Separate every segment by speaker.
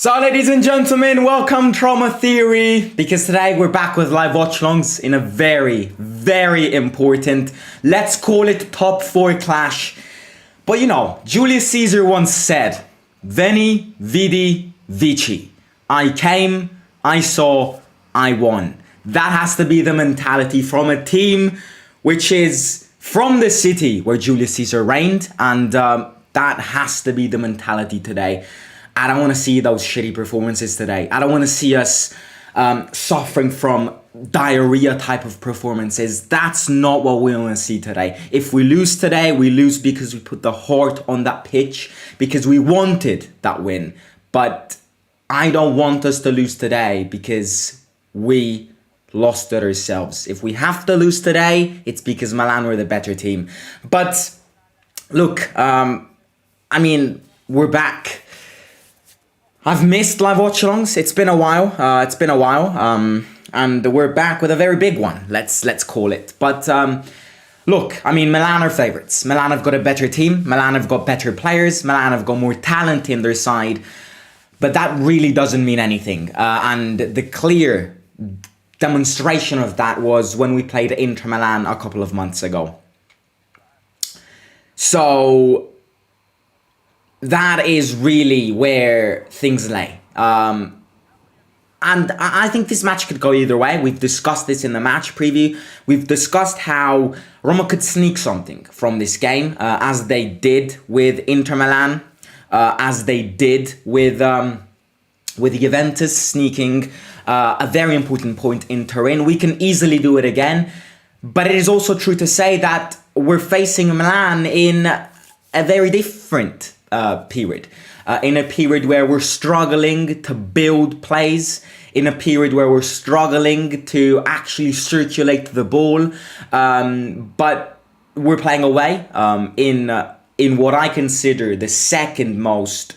Speaker 1: So ladies and gentlemen, welcome to Trauma Theory, because today we're back with live watch-alongs in a very important, let's call it top 4 clash. But you know, Julius Caesar once said, Veni, Vidi, Vici. I came, I saw, I won. That has to be the mentality from a team which is from the city where Julius Caesar reigned, and that has to be the mentality today. I don't want to see those shitty performances today. I don't want to see us suffering from diarrhea type of performances. That's not what we want to see today. If we lose today, we lose because we put the heart on that pitch, because we wanted that win. But I don't want us to lose today because we lost it ourselves. If we have to lose today, it's because Milan were the better team. But look, I mean, we're back. I've missed live watch-alongs. It's been a while. And we're back with a very big one. Let's call it. But look, I mean, Milan are favourites. Milan have got a better team. Milan have got better players. Milan have got more talent in their side. But that really doesn't mean anything. And the clear demonstration of that was when we played Inter Milan a couple of months ago. So that is really where things lay. And I think this match could go either way. We've discussed this in the match preview. We've discussed how Roma could sneak something from this game, as they did with Inter Milan, as they did with Juventus sneaking a very important point in Turin. We can easily do it again. But it is also true to say that we're facing Milan in a very different period. In a period where we're struggling to build plays, in a period where we're struggling to actually circulate the ball, but we're playing away in what I consider the second most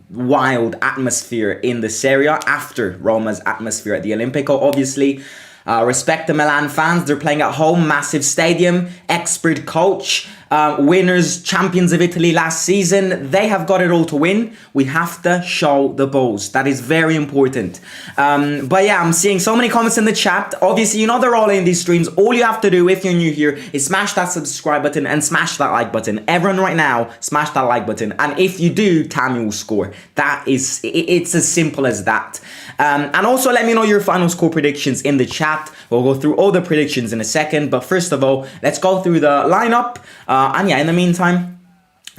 Speaker 1: wild atmosphere in the Serie after Roma's atmosphere at the Olimpico, obviously. Respect the Milan fans, they're playing at home, massive stadium, expert coach, winners, champions of Italy last season. They have got it all to win. We have to show the balls. That is very important. But yeah, I'm seeing so many comments in the chat. Obviously, you know they're all in these streams. All you have to do if you're new here is smash that subscribe button and smash that like button. Everyone right now, smash that like button. And if you do, Tammy will score. It's as simple as that. And also let me know your final score predictions in the chat. We'll go through all the predictions in a second, but first of all, let's go through the lineup. And yeah, in the meantime,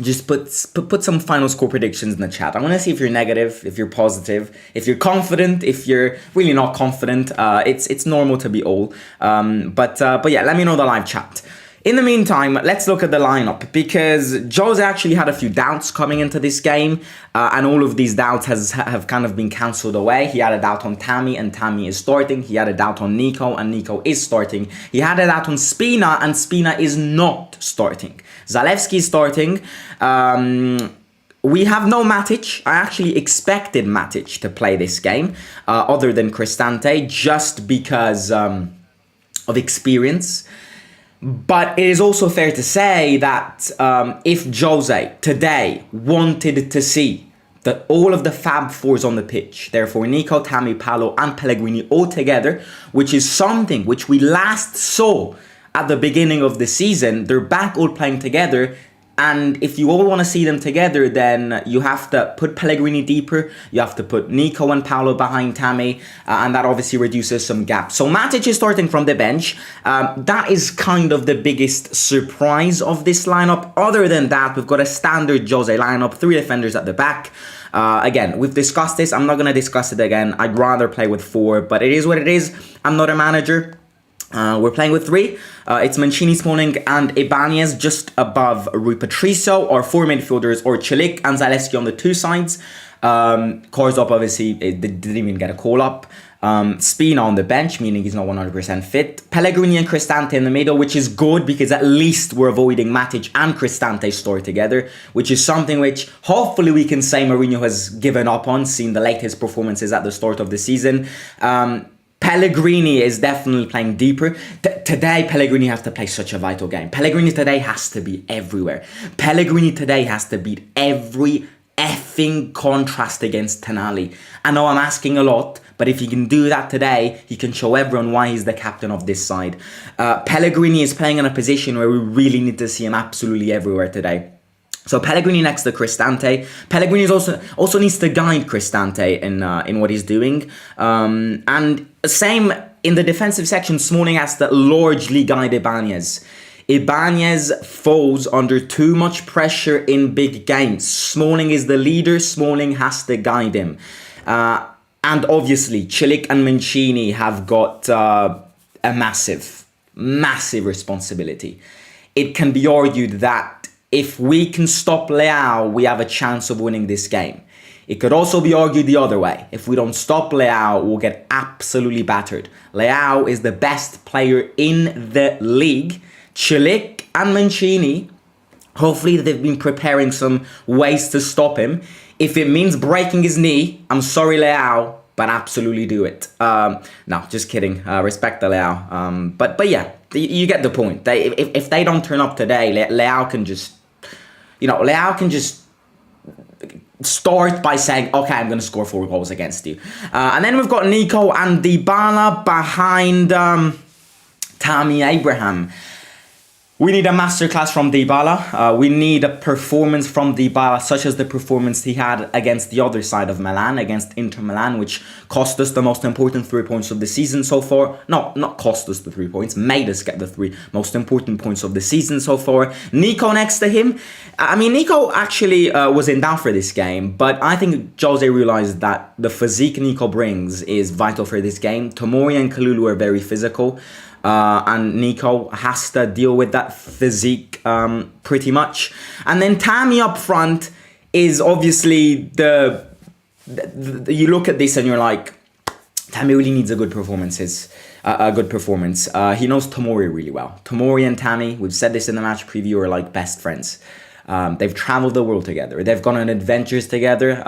Speaker 1: just put some final score predictions in the chat. I want to see if you're negative, if you're positive, if you're confident, if you're really not confident. It's normal to be all. But yeah, let me know the live chat. In the meantime, let's look at the lineup, because Jose actually had a few doubts coming into this game, and all of these doubts have kind of been cancelled away. He had a doubt on Tammy, and Tammy is starting. He had a doubt on Nico, and Nico is starting. He had a doubt on Spina, and Spina is not starting. Zalewski is starting. We have no Matic. I actually expected Matic to play this game, other than Cristante, just because of experience. But it is also fair to say that if Jose today wanted to see that all of the Fab Fours on the pitch, therefore Nico, Tammy, Paolo and Pellegrini all together, which is something which we last saw at the beginning of the season, they're back all playing together. And if you all want to see them together, then you have to put Pellegrini deeper. You have to put Nico and Paolo behind Tammy. And that obviously reduces some gaps. So Matic is starting from the bench. That is kind of the biggest surprise of this lineup. Other than that, we've got a standard Jose lineup. 3 defenders at the back. Again, we've discussed this. I'm not going to discuss it again. I'd rather play with 4. But it is what it is. I'm not a manager. We're playing with 3. It's Mancini, Smalling and Ibanez just above Rui Patricio. Our 4 midfielders or Celik and Zalewski on the 2 sides. Korzop obviously didn't even get a call up. Spina on the bench, meaning he's not 100% fit. Pellegrini and Cristante in the middle, which is good because at least we're avoiding Matic and Cristante store together, which is something which hopefully we can say Mourinho has given up on, seeing the latest performances at the start of the season. Pellegrini is definitely playing deeper. Today, Pellegrini has to play such a vital game. Pellegrini today has to be everywhere. Pellegrini today has to beat every effing contrast against Tonali. I know I'm asking a lot, but if he can do that today, he can show everyone why he's the captain of this side. Pellegrini is playing in a position where we really need to see him absolutely everywhere today. So Pellegrini next to Cristante. Pellegrini is also needs to guide Cristante in what he's doing. And same in the defensive section, Smalling has to largely guide Ibanez. Ibanez falls under too much pressure in big games. Smalling is the leader. Smalling has to guide him. And obviously, Cilic and Mancini have got a massive responsibility. It can be argued that if we can stop Leao, we have a chance of winning this game. It could also be argued the other way. If we don't stop Leao, we'll get absolutely battered. Leao is the best player in the league. Cilic and Mancini, hopefully they've been preparing some ways to stop him. If it means breaking his knee, I'm sorry Leao, but absolutely do it. No, just kidding. Respect the Leao. But yeah, you get the point. If they don't turn up today, Leao can just, Leao can just start by saying, okay, I'm going to score 4 goals against you. And then we've got Nico and Dybala behind Tammy Abraham. We need a masterclass from Dybala. We need a performance from Dybala, such as the performance he had against the other side of Milan, against Inter Milan, which cost us the most important 3 points of the season so far. No, not cost us the 3 points, made us get the 3 most important points of the season so far. Nico next to him. I mean, Nico actually was in doubt for this game, but I think Jose realized that the physique Nico brings is vital for this game. Tomori and Kalulu are very physical. And Nico has to deal with that physique pretty much. And then Tammy up front is obviously you look at this and you're like, Tammy really needs a good performance. He knows Tomori really well. Tomori and Tammy, we've said this in the match preview, are like best friends. They've traveled the world together. They've gone on adventures together.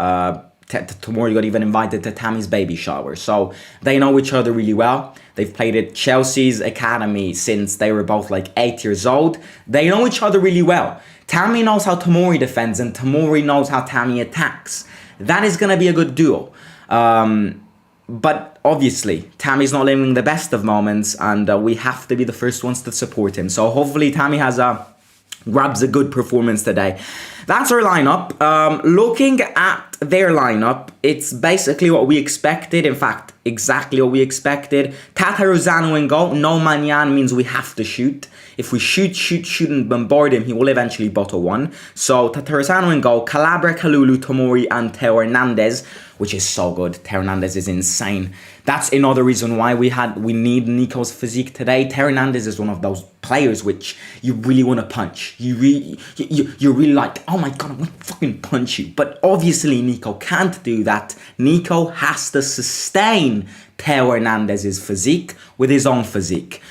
Speaker 1: Tomori got even invited to Tammy's baby shower. So they know each other really well. They've played at Chelsea's academy since they were both like 8 years old. They know each other really well. Tammy knows how Tomori defends and Tomori knows how Tammy attacks. That is going to be a good duo. But obviously, Tammy's not living the best of moments and we have to be the first ones to support him. So hopefully Tammy grabs a good performance today. That's our lineup. Looking at their lineup, it's basically what we expected. In fact, exactly what we expected. Tataruzanu in goal. No Manyan means we have to shoot. If we shoot and bombard him, he will eventually bottle one. So Tataruzanu in goal. Calabria, Kalulu, Tomori, and Teo Hernandez, which is so good. Teo Hernandez is insane. That's another reason why we need Nico's physique today. Teo Hernandez is one of those players which you really want to punch. You're really like, oh my god, I want to fucking punch you. But obviously Nico can't do that. Nico has to sustain Teo Hernandez's physique with his own physique.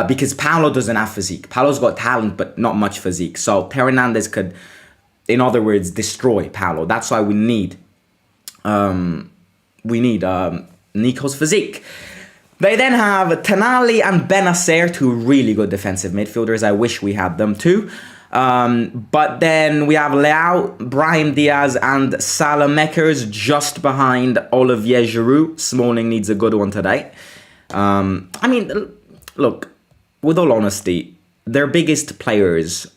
Speaker 1: Because Paolo doesn't have physique. Paolo's got talent, but not much physique. So Teo Hernandez could, in other words, destroy Paolo. That's why we need Nico's physique. They then have Tonali and Benacer, two really good defensive midfielders. I wish we had them too. But then we have Leao, Brahim Diaz, and Saelemaekers just behind Olivier Giroud. Smalling needs a good one today. I mean, look, with all honesty, their biggest players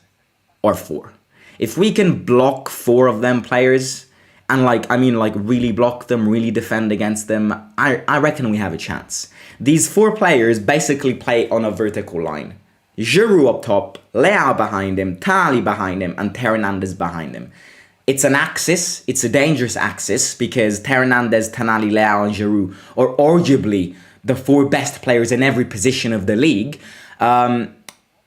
Speaker 1: are 4. If we can block 4 of them players, and really block them, really defend against them, I reckon we have a chance. These 4 players basically play on a vertical line. Giroud up top, Leao behind him, Tonali behind him, and Teo Hernandez behind him. It's an axis, it's a dangerous axis, because Teo Hernandez, Tonali, Leao, and Giroud are arguably the 4 best players in every position of the league.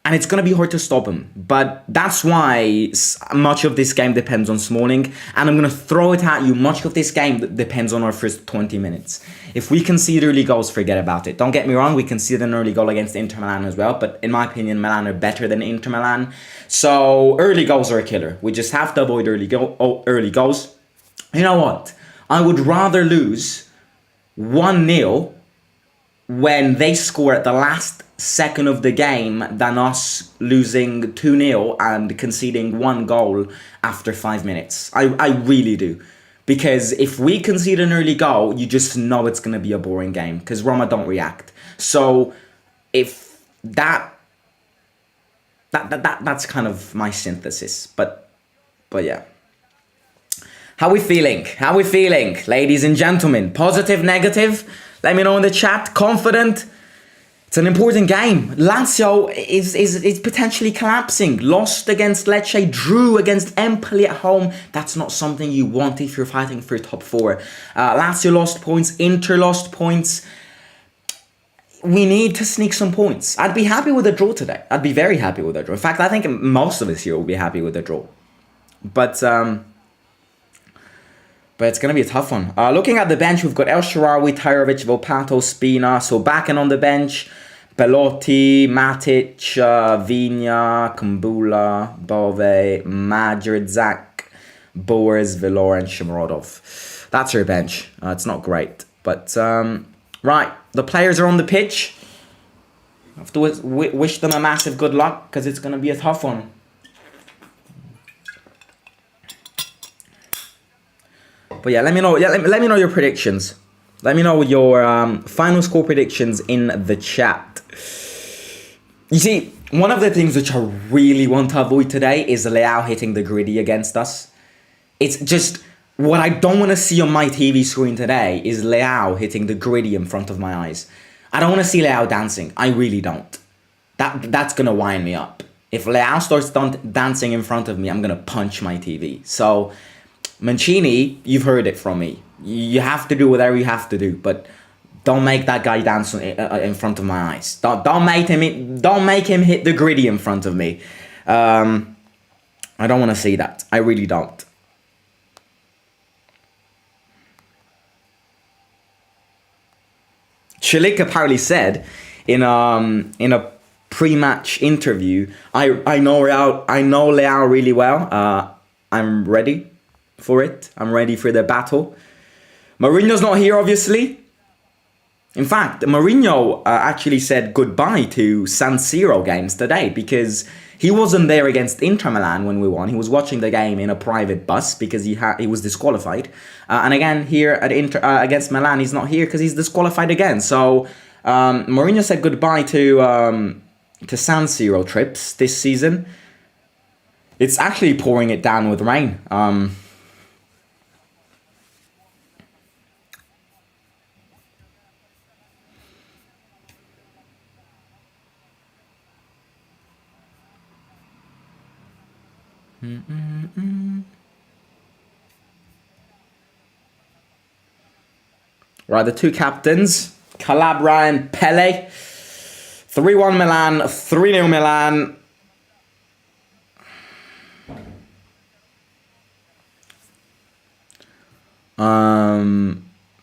Speaker 1: And it's going to be hard to stop him. But that's why much of this game depends on Smalling. And I'm going to throw it at you. Much of this game depends on our first 20 minutes. If we concede early goals, forget about it. Don't get me wrong, we conceded an early goal against Inter Milan as well. But in my opinion, Milan are better than Inter Milan. So early goals are a killer. We just have to avoid early goals. You know what? I would rather lose 1-0 when they score at the last second of the game than us losing 2-0 and conceding one goal after 5 minutes. I really do. Because if we concede an early goal, you just know it's going to be a boring game because Roma don't react. So if that's kind of my synthesis. But yeah. How we feeling? How we feeling, ladies and gentlemen? Positive, negative? Let me know in the chat. Confident? It's an important game. Lazio is potentially collapsing. Lost against Lecce, drew against Empoli at home. That's not something you want if you're fighting for top four. Lazio lost points. Inter lost points. We need to sneak some points. I'd be happy with a draw today. I'd be very happy with a draw. In fact, I think most of us here will be happy with a draw. But it's going to be a tough one. Looking at the bench, we've got El Shaarawy, Tyrovic, Volpato, Spina. So back and on the bench, Belotti, Matic, Vigna, Kumbula, Bove, Madrid, Boers, Villar, and Shomurodov. That's your bench. It's not great. But, right, the players are on the pitch. I have to wish them a massive good luck because it's going to be a tough one. But yeah, let me know. Yeah, let me know your predictions. Let me know your final score predictions in the chat. You see, one of the things which I really want to avoid today is Leao hitting the griddy against us. It's just what I don't want to see on my TV screen today is Leao hitting the griddy in front of my eyes. I don't want to see Leao dancing. I really don't. That's gonna wind me up. If Leao starts dancing in front of me, I'm gonna punch my TV. So Mancini, you've heard it from me. You have to do whatever you have to do, but don't make that guy dance in front of my eyes. Don't make him hit the griddy in front of me. I don't want to see that. I really don't. Chilik apparently said in a pre-match interview, I know Leao really well. I'm ready for it. I'm ready for the battle. Mourinho's not here, obviously. In fact, Mourinho actually said goodbye to San Siro games today because he wasn't there against Inter Milan when we won. He was watching the game in a private bus because he was disqualified. And again, here at Inter against Milan, he's not here because he's disqualified again. So Mourinho said goodbye to San Siro trips this season. It's actually pouring it down with rain. Right, the two captains, Calabria and Pele. 3-1 Milan, 3-0 Milan.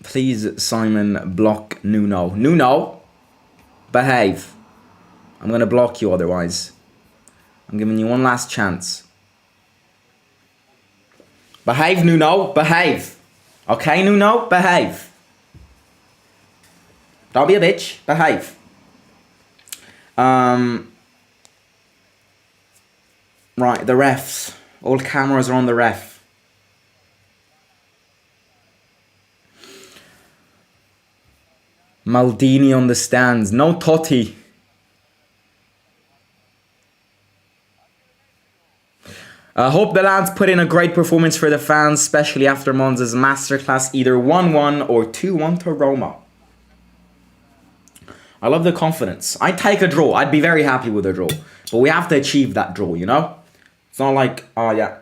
Speaker 1: Please, Simon, block Nuno. Nuno, behave. I'm going to block you otherwise. I'm giving you one last chance. Behave, Nuno, behave. Okay, Nuno, behave. Don't be a bitch, behave. Right, the refs. All cameras are on the ref. Maldini on the stands. No Totti. I hope the lads put in a great performance for the fans, especially after Monza's masterclass, either 1-1 or 2-1 to Roma. I love the confidence. I'd take a draw. I'd be very happy with a draw. But we have to achieve that draw, you know? It's not like, oh yeah.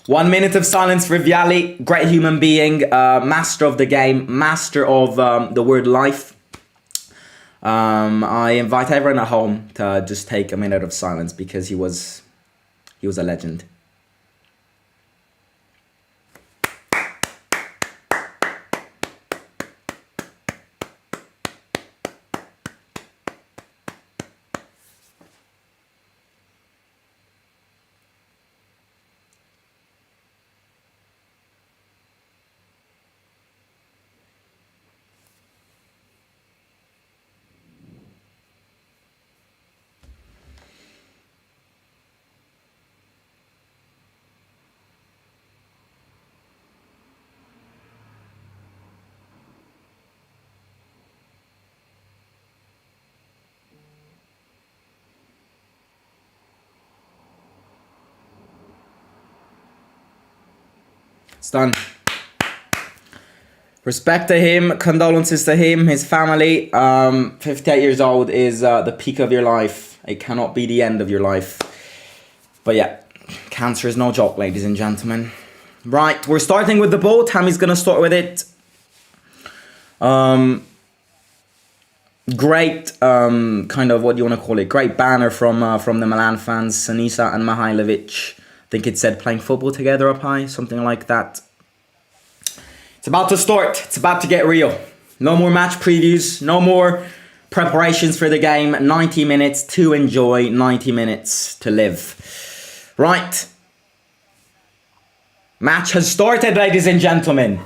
Speaker 1: 1 minute of silence for Vialli. Great human being. Master of the game. Master of the word life. I invite everyone at home to just take a minute of silence because he was a legend. It's done. Respect to him, condolences to him, his family. 58 years old is the peak of your life. It cannot be the end of your life. But yeah, cancer is no joke, ladies and gentlemen. Right, we're starting with the ball. Tammy's going to start with it. Great, kind of, what do you want to call it? Great banner from the Milan fans, Sinisa and Mihailovic. I think it said playing football together up high, something like that. It's about to start. It's about to get real. No more match previews. No more preparations for the game. 90 minutes to enjoy. 90 minutes to live. Right. Match has started, ladies and gentlemen.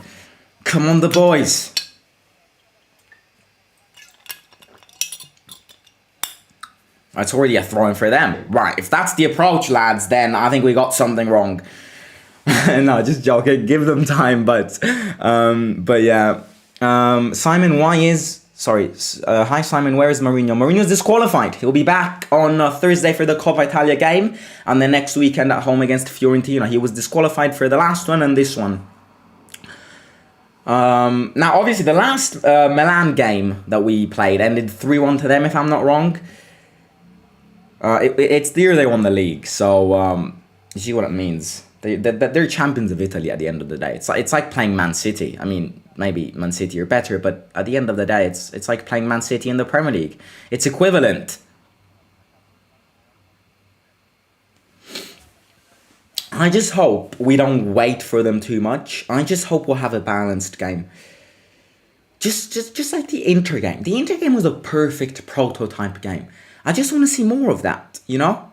Speaker 1: Come on, the boys. It's already a throw-in for them. Right. If that's the approach, lads, then I think we got something wrong. No, just joking. Give them time, but yeah. Simon, why is... Sorry. Hi, Simon. Where is Mourinho? Mourinho's disqualified. He'll be back on Thursday for the Coppa Italia game, and the next weekend at home against Fiorentina. He was disqualified for the last one and this one. Now, obviously, the last Milan game that we played ended 3-1 to them, if I'm not wrong. It's the year they won the league, so you see what it means. They're champions of Italy at the end of the day. It's like playing Man City. I mean, maybe Man City are better, but at the end of the day, it's like playing Man City in the Premier League. It's equivalent. I just hope we don't wait for them too much. I just hope we'll have a balanced game. Just like the Inter game. The Inter game was a perfect prototype game. I just want to see more of that, you know?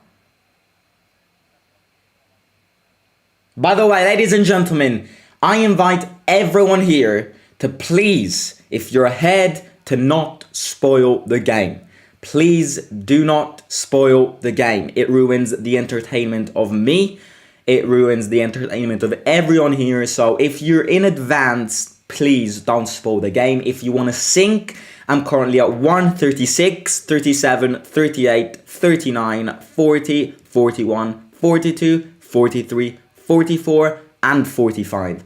Speaker 1: By the way, ladies and gentlemen, I invite everyone here to please, if you're ahead, to not spoil the game. Please do not spoil the game. It ruins the entertainment of me. It ruins the entertainment of everyone here. So if you're in advance, please don't spoil the game. If you want to sync, I'm currently at 1, 36, 37, 38, 39, 40, 41, 42, 43, 44 and 45.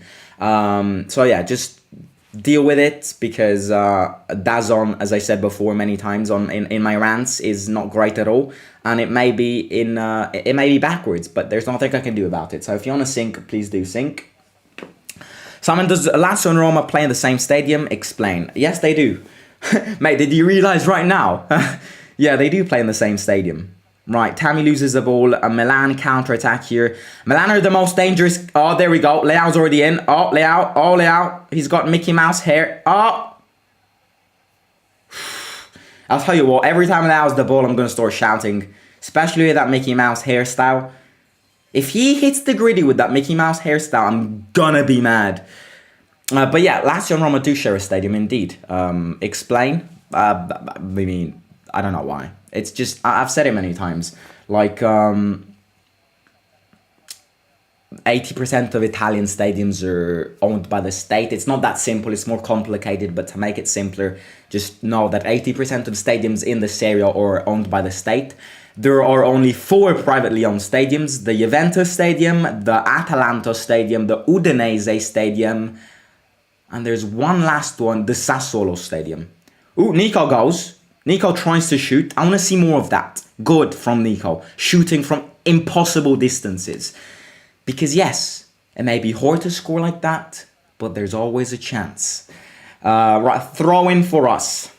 Speaker 1: So yeah, just deal with it, because DAZN, as I said before many times in my rants, is not great at all, and it may be backwards, but there's nothing I can do about it. So if you want to sync, please do sync. Simon, does Lazio and Roma play in the same stadium? Explain. Yes, they do. Mate, did you realize right now? Yeah, they do play in the same stadium. Right, Tammy loses the ball. A Milan counter-attack here. Milan are the most dangerous. Oh, there we go. Leao's already in. Oh, Leao. Oh, Leao. He's got Mickey Mouse hair. Oh. I'll tell you what. Every time Leao's the ball, I'm going to start shouting. Especially with that Mickey Mouse hairstyle. If he hits the griddy with that Mickey Mouse hairstyle, I'm gonna be mad. But yeah, Lazio and Roma do share a stadium indeed. Explain? I mean, I don't know why. It's just, I've said it many times. Like, 80% of Italian stadiums are owned by the state. It's not that simple, it's more complicated, but to make it simpler, just know that 80% of stadiums in the Serie are owned by the state. There are only 4 privately owned stadiums: the Juventus Stadium, the Atalanta Stadium, the Udinese Stadium, and there's one last one, the Sassuolo Stadium. Ooh, Nico goes. Nico tries to shoot. I want to see more of that. Good from Nico. Shooting from impossible distances. Because yes, it may be hard to score like that, but there's always a chance. Right, throw in for us.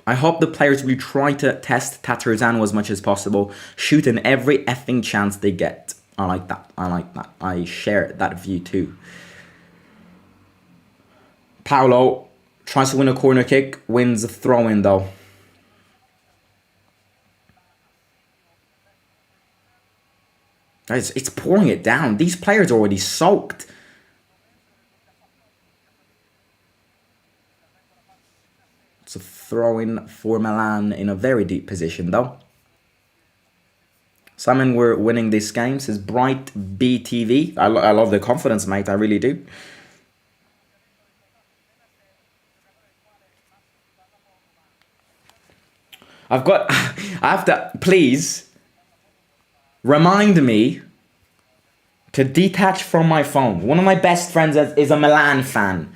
Speaker 1: I hope the players will try to test Tataruzano as much as possible. Shoot in every effing chance they get. I like that. I like that. I share that view too. Paolo tries to win a corner kick, wins a throw-in though. It's pouring it down. These players are already soaked. It's a throw-in for Milan in a very deep position though. Simon, we're winning this game, says Bright BTV. I love the confidence, mate. I really do. I have to, please, remind me To detach from my phone. One of my best friends is a Milan fan.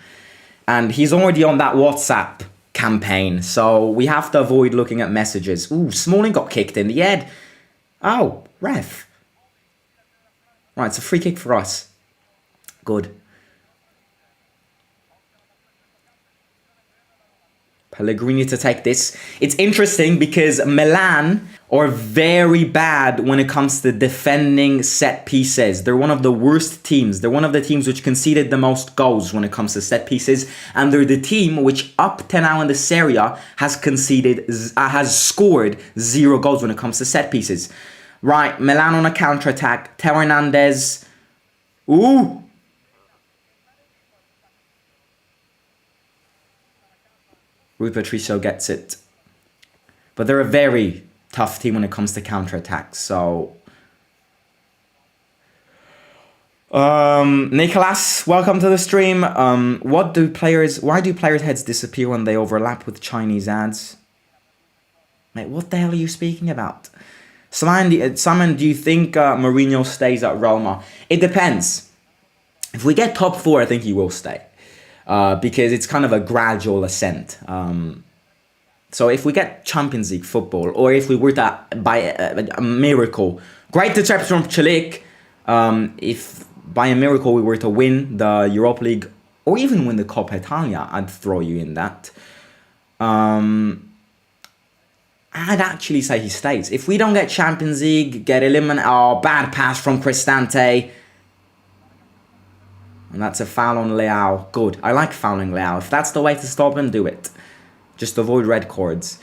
Speaker 1: And he's already on that WhatsApp campaign. So we have to avoid looking at messages. Ooh, Smalling got kicked in the head. Oh, ref. Right, it's a free kick for us. Good. Pellegrini to take this. It's interesting because Milan are very bad when it comes to defending set pieces. They're one of the worst teams. They're one of the teams which conceded the most goals when it comes to set pieces. And they're the team which up to now in the Serie A has scored 0 goals when it comes to set pieces. Right, Milan on a counter-attack. Teo Hernandez. Ooh! Rui Patricio gets it. But they're a very tough team when it comes to counter-attacks. So, Nicolas, welcome to the stream. Why do players' heads disappear when they overlap with Chinese ads? Mate, what the hell are you speaking about? Simon, do you think Mourinho stays at Roma? It depends. If we get top 4, I think he will stay. Because it's kind of a gradual ascent. So if we get Champions League football, or if we were to by a miracle, great tips from Chalik, if by a miracle we were to win the Europa League, or even win the Coppa Italia, I'd throw you in that. I'd actually say he stays. If we don't get Champions League, get eliminated, oh, bad pass from Cristante. And that's a foul on Leao. Good. I like fouling Leao. If that's the way to stop him, do it. Just avoid red cards.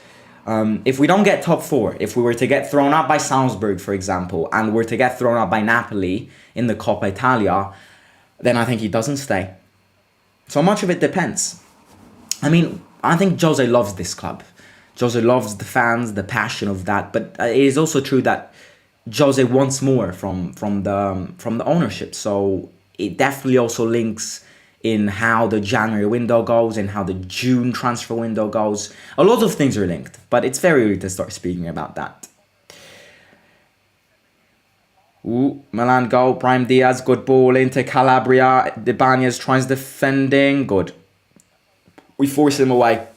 Speaker 1: If we don't get top 4, if we were to get thrown out by Salzburg, for example, and were to get thrown out by Napoli in the Coppa Italia, then I think he doesn't stay. So much of it depends. I mean, I think Jose loves this club. Jose loves the fans, the passion of that. But it is also true that Jose wants more from the ownership. So it definitely also links in how the January window goes and how the June transfer window goes. A lot of things are linked, but it's very early to start speaking about that. Ooh, Milan goal, Brahim Diaz, good ball into Calabria. Ibanez tries defending, good. We force him away.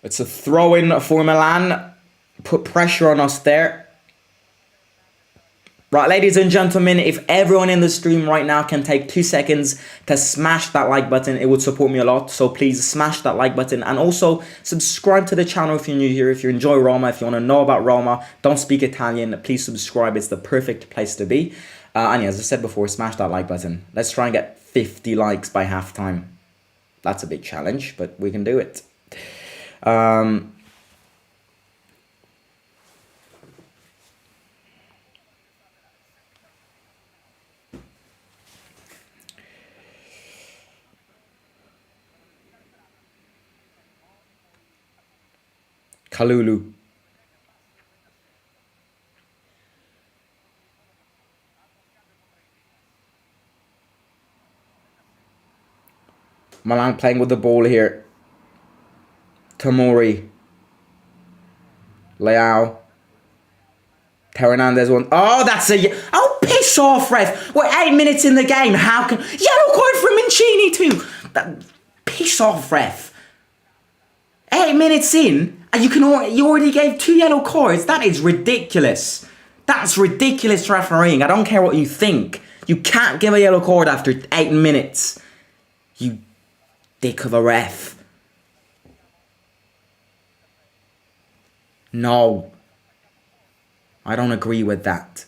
Speaker 1: It's a throw-in for Milan. Put pressure on us there. Right, ladies and gentlemen, if everyone in the stream right now can take 2 seconds to smash that like button, it would support me a lot. So please smash that like button. And also subscribe to the channel if you're new here. If you enjoy Roma, if you want to know about Roma, don't speak Italian, please subscribe. It's the perfect place to be. And yeah, as I said before, smash that like button. Let's try and get 50 likes by halftime. That's a big challenge, but we can do it. Kalulu. Milan playing with the ball here. Tomori. Leao. Teo Hernandez one. Oh, that's a... Oh, piss off, ref. We're 8 minutes in the game. How can... Yellow card for Mancini too. Piss off, ref. 8 minutes in, and you already gave 2 yellow cards. That is ridiculous. That's ridiculous refereeing. I don't care what you think. You can't give a yellow card after 8 minutes. You dick of a ref. No. I don't agree with that.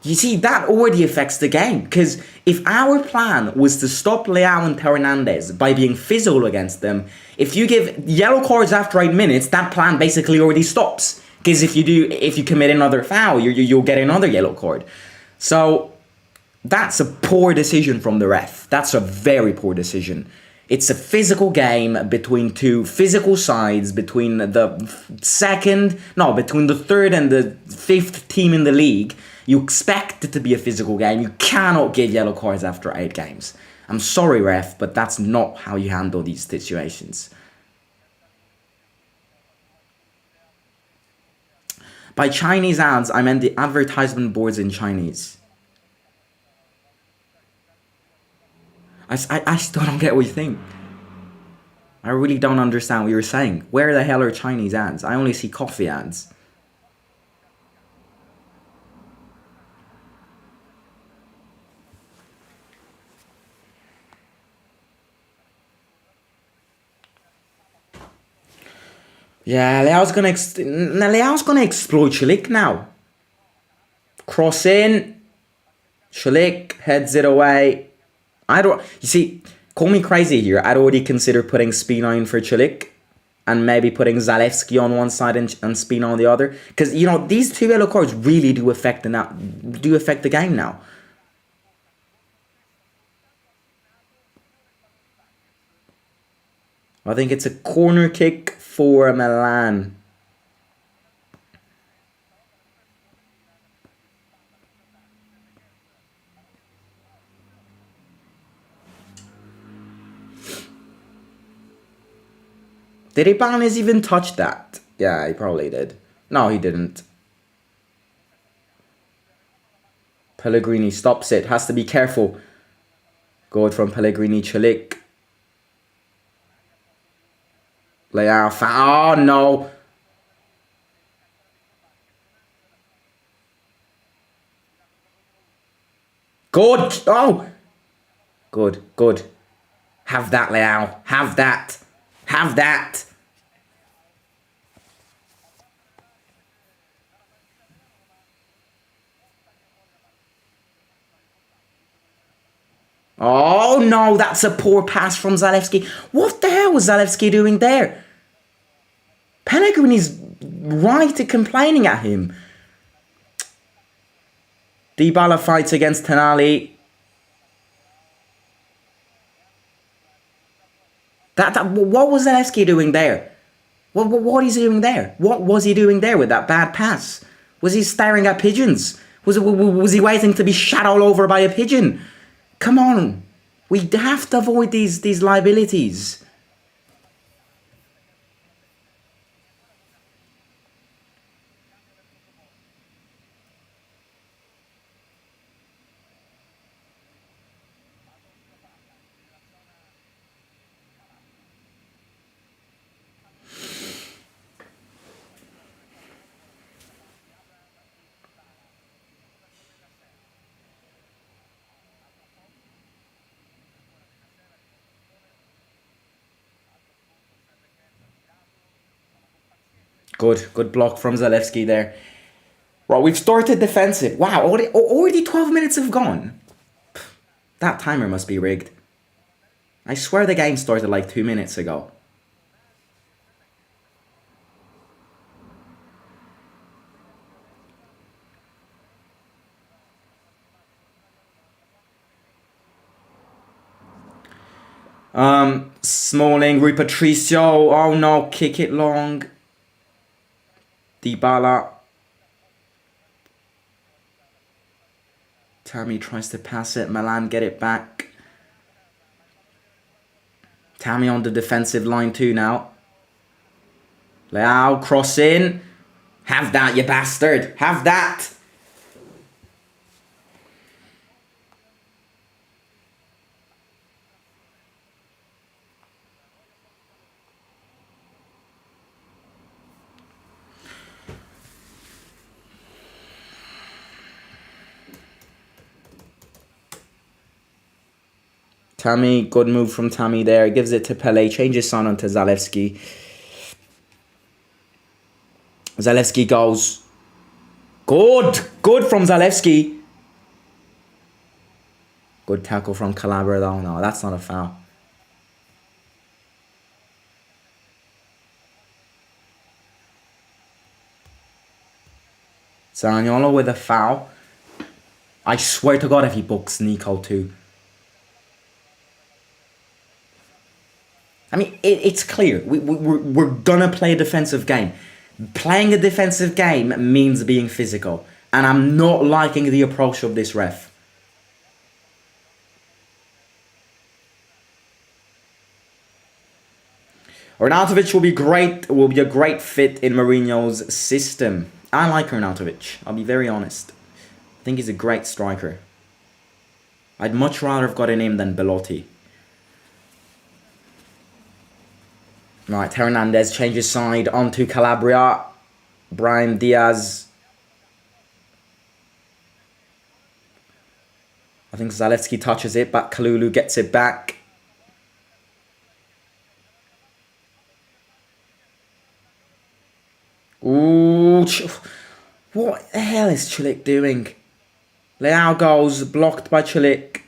Speaker 1: You see, that already affects the game. Because if our plan was to stop Leao and Teo Hernandez by being physical against them, if you give yellow cards after 8 minutes, that plan basically already stops. Because if you commit another foul, you'll get another yellow card. So that's a poor decision from the ref. That's a very poor decision. It's a physical game between two physical sides, between between the third and the fifth team in the league. You expect it to be a physical game. You cannot give yellow cards after 8 games. I'm sorry, ref, but that's not how you handle these situations. By Chinese ads, I meant the advertisement boards in Chinese. I still don't get what you think. I really don't understand what you're saying. Where the hell are Chinese ads? I only see coffee ads. Yeah, Leao's gonna exploit Schlick now. Cross in. Schlick heads it away. You see, call me crazy here. I'd already consider putting Spina in for Schlick and maybe putting Zalewski on one side and Spina on the other. Because, these 2 yellow cards really do affect the game now. I think it's a corner kick for Milan. Did Ibanez even touch that? Yeah, he probably did. No, he didn't. Pellegrini stops it. Has to be careful. Good from Pellegrini. Chalik. Leao. Oh, no. Good. Oh. Good. Good. Have that, Leao. Have that. Have that. Oh, no, that's a poor pass from Zalewski. What the hell was Zalewski doing there? Pellegrini's right to complaining at him. Dybala fights against Tonali. What was Zalewski doing there? What is he doing there? What was he doing there with that bad pass? Was he staring at pigeons? Was he waiting to be shot all over by a pigeon? Come on. We have to avoid these liabilities. Good block from Zalewski there. Right, we've started defensive. Wow, already 12 minutes have gone. That timer must be rigged. I swear the game started like 2 minutes ago. Smalling, Rui Patricio. Oh no, kick it long. Dybala. Tammy tries to pass it. Milan get it back. Tammy on the defensive line too now. Leao, cross in. Have that, you bastard. Have that. Tammy, good move from Tammy there. Gives it to Pele. Changes Son onto Zalewski. Zalewski goes. Good from Zalewski. Good tackle from Calabria though. No, that's not a foul. Zaniolo with a foul. I swear to God if he books Nico too. I mean, it's clear. We're gonna play a defensive game. Playing a defensive game means being physical. And I'm not liking the approach of this ref. Arnautovic will be great. Will be a great fit in Mourinho's system. I like Arnautovic. I'll be very honest. I think he's a great striker. I'd much rather have gotten him than Belotti. Right, Hernandez changes side onto Calabria. Brahim Diaz. I think Zalewski touches it, but Kalulu gets it back. Ooh, what the hell is Chilik doing? Leao goes, blocked by Chilik.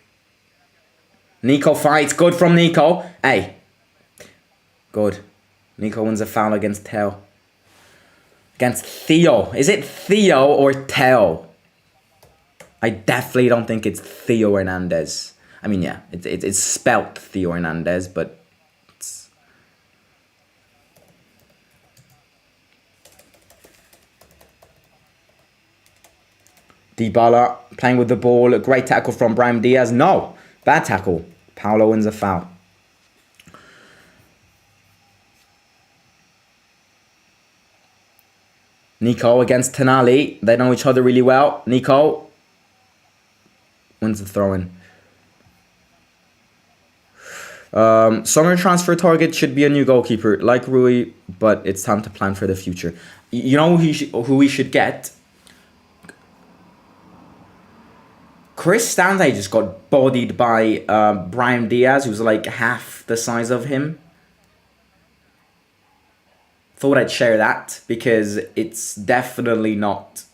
Speaker 1: Nico fights, good from Nico. Hey, good. Nico wins a foul against Theo. Against Theo. Is it Theo or Theo? I definitely don't think it's Theo Hernandez. I mean, yeah, it's spelt Theo Hernandez, but it's... Dybala playing with the ball. A great tackle from Brahim Diaz. No, bad tackle. Paulo wins a foul. Nico against Tonali. They know each other really well. Nico wins the throw-in. Summer transfer target should be a new goalkeeper, like Rui, but it's time to plan for the future. You know who we should get? Chris Stanley just got bodied by Brahim Diaz, who's like half the size of him. Thought I'd share that because it's definitely not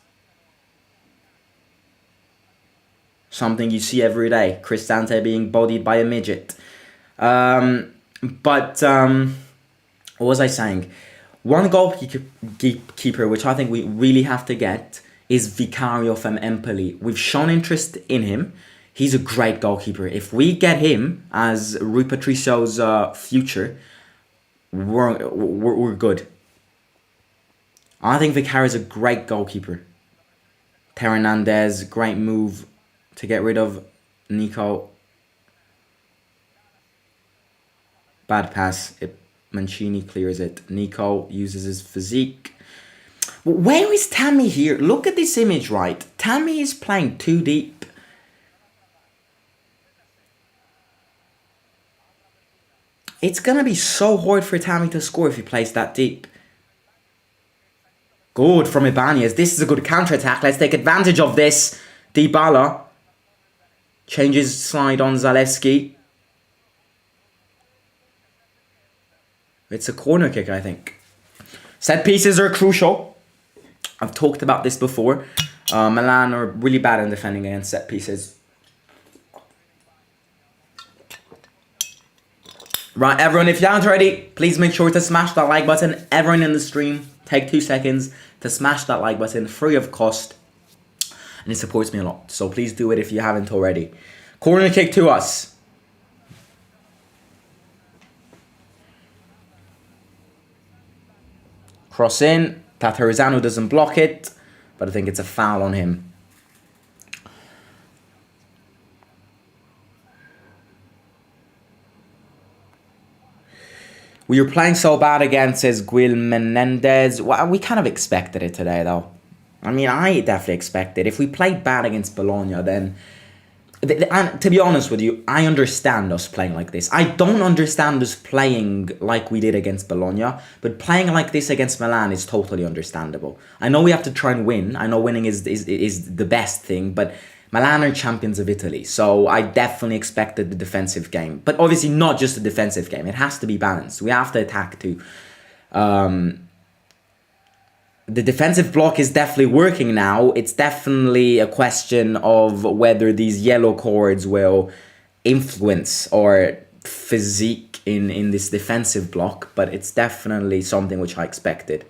Speaker 1: something you see every day. Chris Dante being bodied by a midget. What was I saying? One goalkeeper, which I think we really have to get, is Vicario from Empoli. We've shown interest in him. He's a great goalkeeper. If we get him as Rui Patricio's future, we're good. I think Vicario's a great goalkeeper. Hernandez, great move to get rid of Nico. Bad pass. Mancini clears it. Nico uses his physique. Where is Tammy here? Look at this image, right? Tammy is playing too deep. It's going to be so hard for Tammy to score if he plays that deep. Good from Ibanez. This is a good counter-attack. Let's take advantage of this. Dybala changes slide on Zalewski. It's a corner kick, I think. Set pieces are crucial. I've talked about this before. Milan are really bad in defending against set pieces. Right, everyone, if you aren't already, please make sure to smash that like button. Everyone in the stream, take 2 seconds to smash that like button, free of cost. And it supports me a lot. So please do it if you haven't already. Corner kick to us. Cross in. Tatarizano doesn't block it, but I think it's a foul on him. We were playing so bad against, says Guil Menendez. Well, we kind of expected it today, though. I mean, I definitely expected. If we played bad against Bologna, then... And to be honest with you, I understand us playing like this. I don't understand us playing like we did against Bologna, but playing like this against Milan is totally understandable. I know we have to try and win. I know winning is the best thing, but Milan are champions of Italy, so I definitely expected the defensive game. But obviously not just a defensive game. It has to be balanced. We have to attack too. The defensive block is definitely working now. It's definitely a question of whether these yellow cards will influence our physique in this defensive block, but it's definitely something which I expected.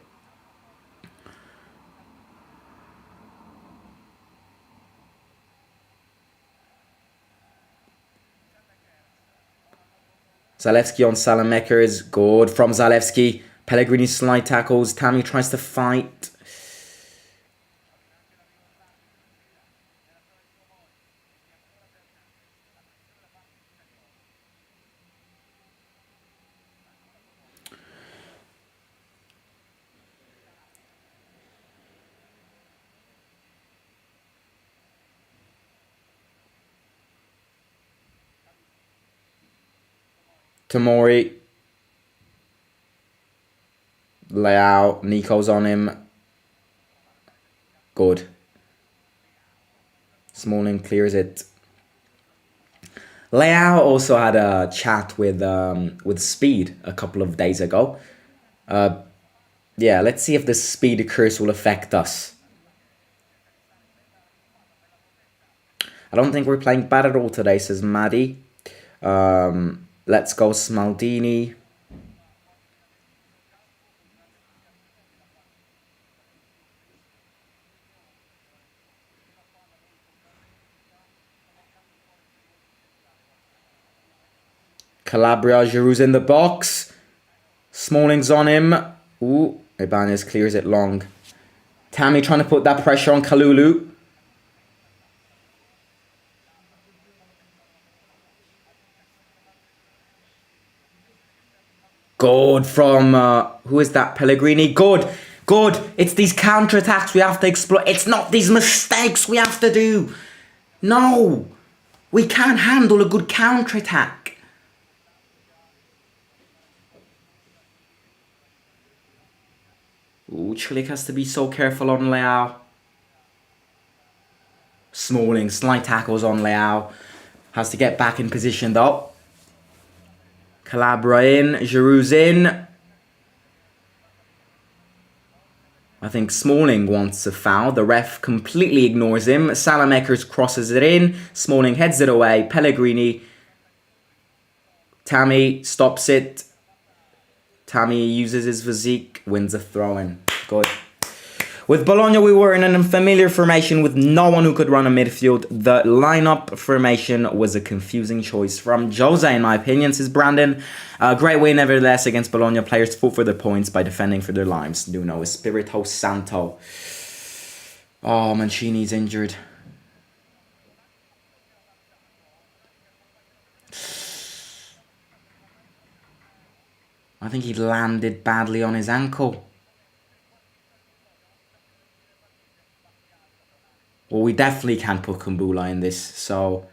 Speaker 1: Zalewski on Salamakers. Good from Zalewski. Pellegrini slide tackles. Tammy tries to fight. Tamori. Leao. Nico's on him. Good. Smalling clears it. Leao also had a chat with Speed a couple of days ago. Yeah, let's see if the Speed curse will affect us. I don't think we're playing bad at all today, says Maddie. Let's go Smaldini. Calabria, Giroud's in the box. Smalling's on him. Ooh, Ibanez clears it long. Tammy trying to put that pressure on Kalulu. Good from, who is that? Pellegrini. Good. Good. It's these counterattacks we have to exploit. It's not these mistakes we have to do. No. We can't handle a good counterattack. Ooh, Chilik has to be so careful on Leao. Smalling, slight tackles on Leao. Has to get back in position though. Calabria in, Giroud's in. I think Smalling wants a foul. The ref completely ignores him. Salamakers crosses it in. Smalling heads it away. Pellegrini. Tammy stops it. Tammy uses his physique, wins a throw-in. Good. With Bologna, we were in an unfamiliar formation with no one who could run a midfield. The lineup formation was a confusing choice from Jose, in my opinion, says Brandon. Great way, nevertheless, against Bologna. Players fought for their points by defending for their lives. Nuno Espirito Santo. Oh, Mancini's injured. I think he landed badly on his ankle. Well, we definitely can't put Kumbula in this, so...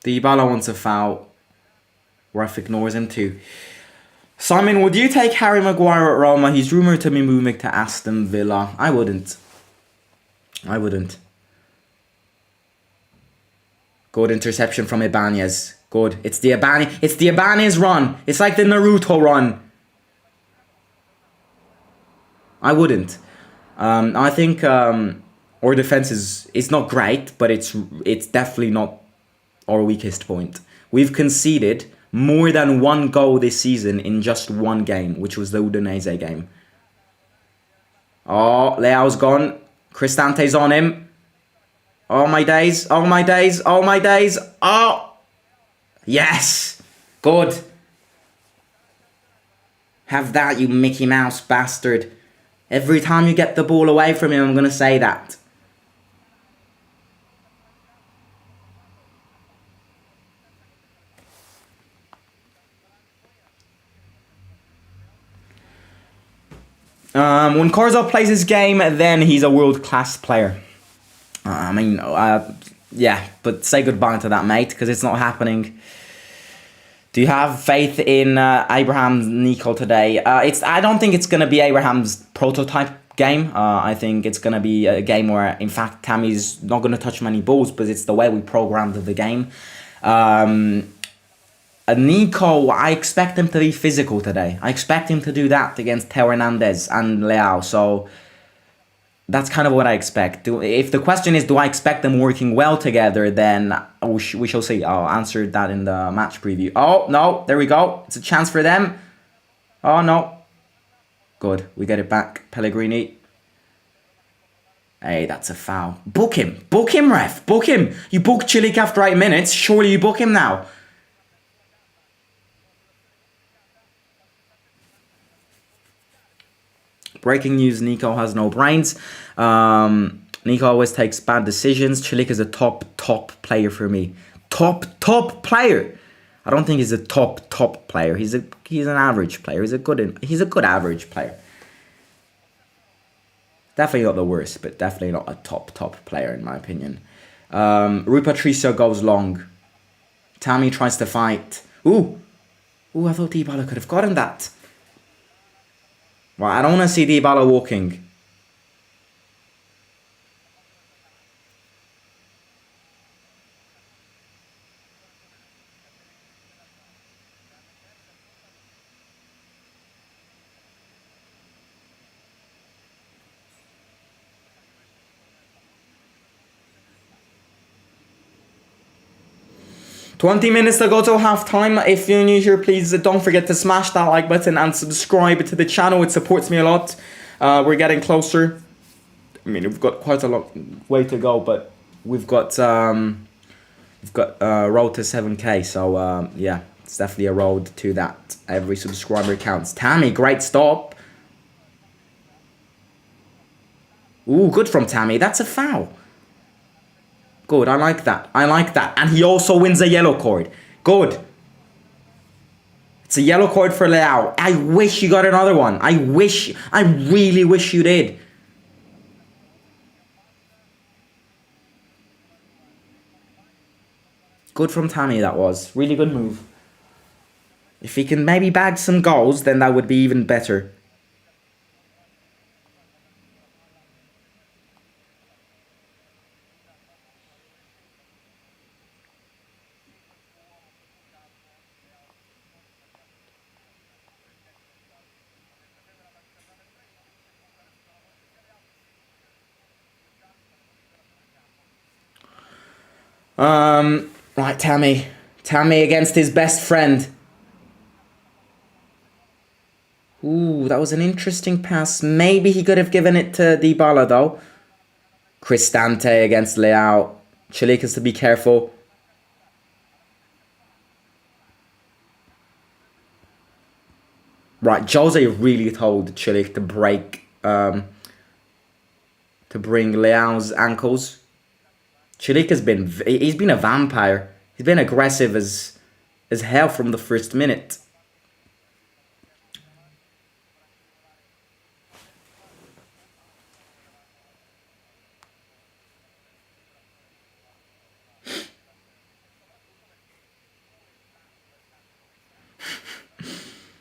Speaker 1: Dybala wants a foul. Ref ignores him too. Simon, would you take Harry Maguire at Roma? He's rumoured to be moving to Aston Villa. I wouldn't. I wouldn't. Good interception from Ibanez. Good. It's the Ibanez run. It's like the Naruto run. I wouldn't. I think our defense is not great, but it's definitely not our weakest point. We've conceded more than one goal this season in just one game, which was the Udinese game. Oh, Leao's gone. Cristante's on him. Oh my days. Oh my days. Oh my days. Oh. Yes. Good. Have that, you Mickey Mouse bastard. Every time you get the ball away from him, I'm going to say that. When Corzo plays his game, then he's a world-class player. Yeah, but say goodbye to that, mate, because it's not happening. Do you have faith in Abraham Nico today? I don't think it's going to be Abraham's prototype game. I think it's going to be a game where, in fact, Tammy's not going to touch many balls, but it's the way we programmed the game. Nico, I expect him to be physical today. I expect him to do that against Teo Hernandez and Leao. So that's kind of what I expect. If the question is, do I expect them working well together, then we shall see. I'll answer that in the match preview. Oh, no, there we go. It's a chance for them. Oh, no. Good, we get it back. Pellegrini. Hey, that's a foul. Book him. Book him, ref. Book him. You booked Chilik after 8 minutes. Surely you book him now. Breaking news, Nico has no brains. Nico always takes bad decisions. Chilik is a top player for me. Top player. I don't think he's a top player. He's an average player. He's a good average player. Definitely not the worst, but definitely not a top player in my opinion. Rui Patricio goes long. Tammy tries to fight. Ooh, I thought Dybala could have gotten that. Well, I don't want to see Dybala walking. "20 minutes to go to half-time. If you're new here, please don't forget to smash that like button and subscribe to the channel. It supports me a lot. We're getting closer. I mean, we've got quite a long way to go, but we've got road to 7K. So yeah, it's definitely a road to that. Every subscriber counts. Tammy, great stop. Ooh, good from Tammy. That's a foul. Good, I like that. And he also wins a yellow card. Good. It's a yellow card for Leao. I wish you got another one. I really wish you did. Good from Tammy, that was. Really good move. If he can maybe bag some goals, then that would be even better. Right, Tammy. Tammy against his best friend. Ooh, that was an interesting pass. Maybe he could have given it to Dybala, though. Cristante against Leao. Chilik has to be careful. Right, Jose really told Chilik to bring Leao's ankles. Chilik he's been a vampire. He's been aggressive as hell from the first minute.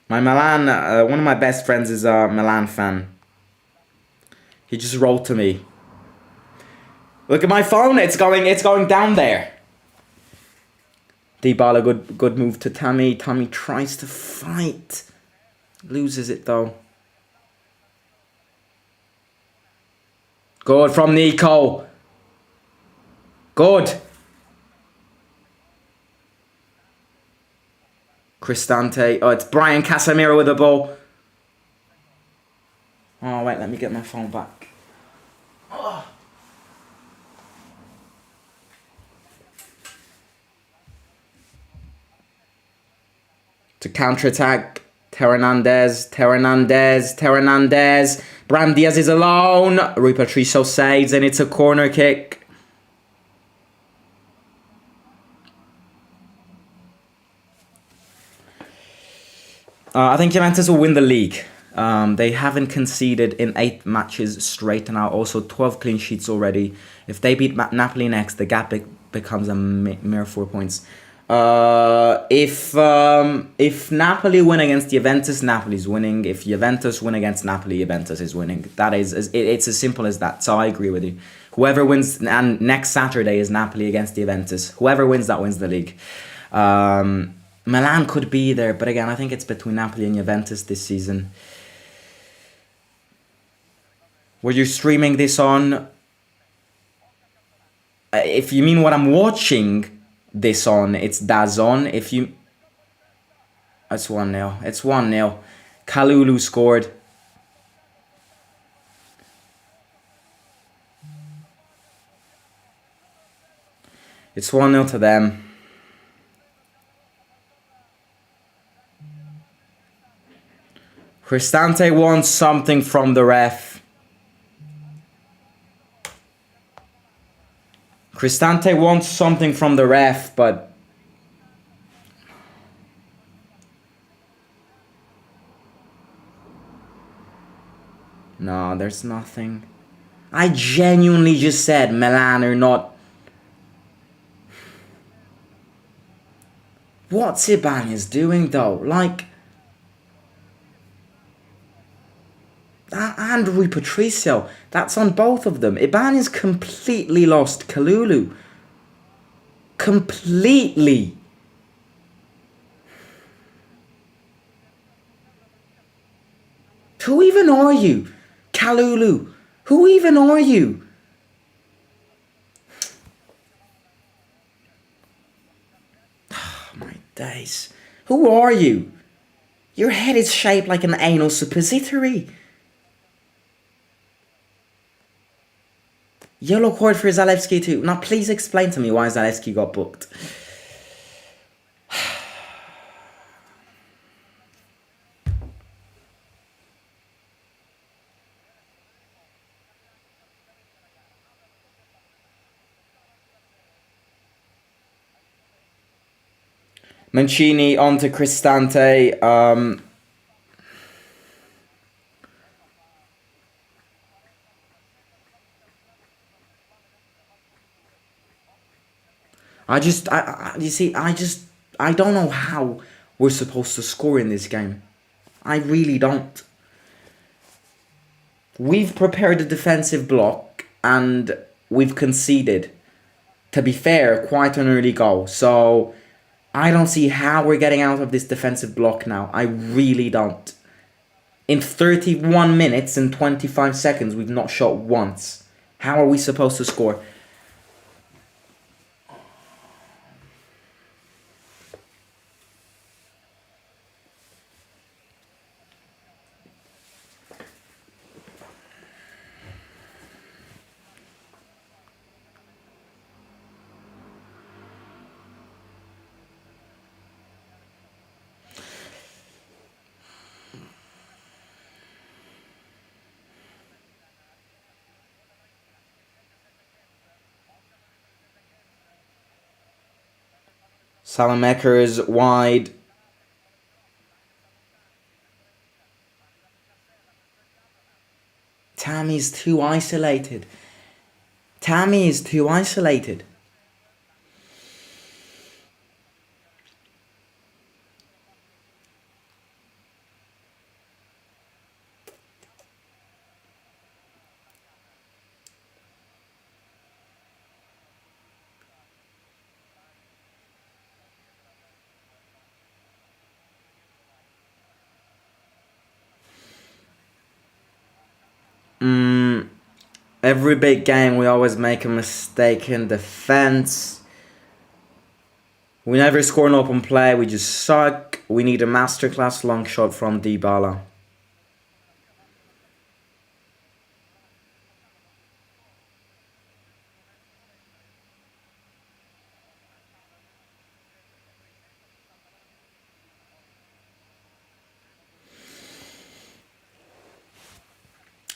Speaker 1: My Milan, one of my best friends is a Milan fan. He just wrote to me. Look at my phone, it's going down there. Dybala, good move to Tammy. Tammy tries to fight. Loses it though. Good from Nico. Good. Cristante. Oh, it's Brian Casemiro with the ball. Oh, wait, let me get my phone back. Oh. To counter-attack. Hernandez. Bram Diaz is alone. Rui Patricio saves and it's a corner kick. I think Juventus will win the league. They haven't conceded in 8 matches straight now. Also 12 clean sheets already. If they beat Napoli next, the gap becomes a mere 4 points. If Napoli win against Juventus, Napoli's winning. If Juventus win against Napoli, Juventus is winning. It's as simple as that. So I agree with you. Whoever wins, and next Saturday is Napoli against Juventus. Whoever wins, that wins the league. Milan could be there, but again, I think it's between Napoli and Juventus this season. Were you streaming this on? If you mean what I'm watching this on, it's DAZN. If you... It's 1-0. It's 1-0. Kalulu scored. It's 1-0 to them. Cristante wants something from the ref. Cristante wants something from the ref, but... No, there's nothing. I genuinely just said Milan are not... What's Ibanez doing though? Like... And Rui Patricio. That's on both of them. Ibanez completely lost Kalulu. Completely. Who even are you? Kalulu. Who even are you? Oh my days. Who are you? Your head is shaped like an anal suppository. Yellow card for Zalewski too. Now please explain to me why Zalewski got booked. Mancini onto Cristante. I don't know how we're supposed to score in this game. I really don't. We've prepared a defensive block and we've conceded. To be fair, quite an early goal. So I don't see how we're getting out of this defensive block now. I really don't. In 31 minutes and 25 seconds, we've not shot once. How are we supposed to score? Salamakers wide. Tammy's too isolated. Tammy is too isolated. Every big game we always make a mistake in defense. We never score an open play, we just suck. We need a masterclass long shot from Dybala.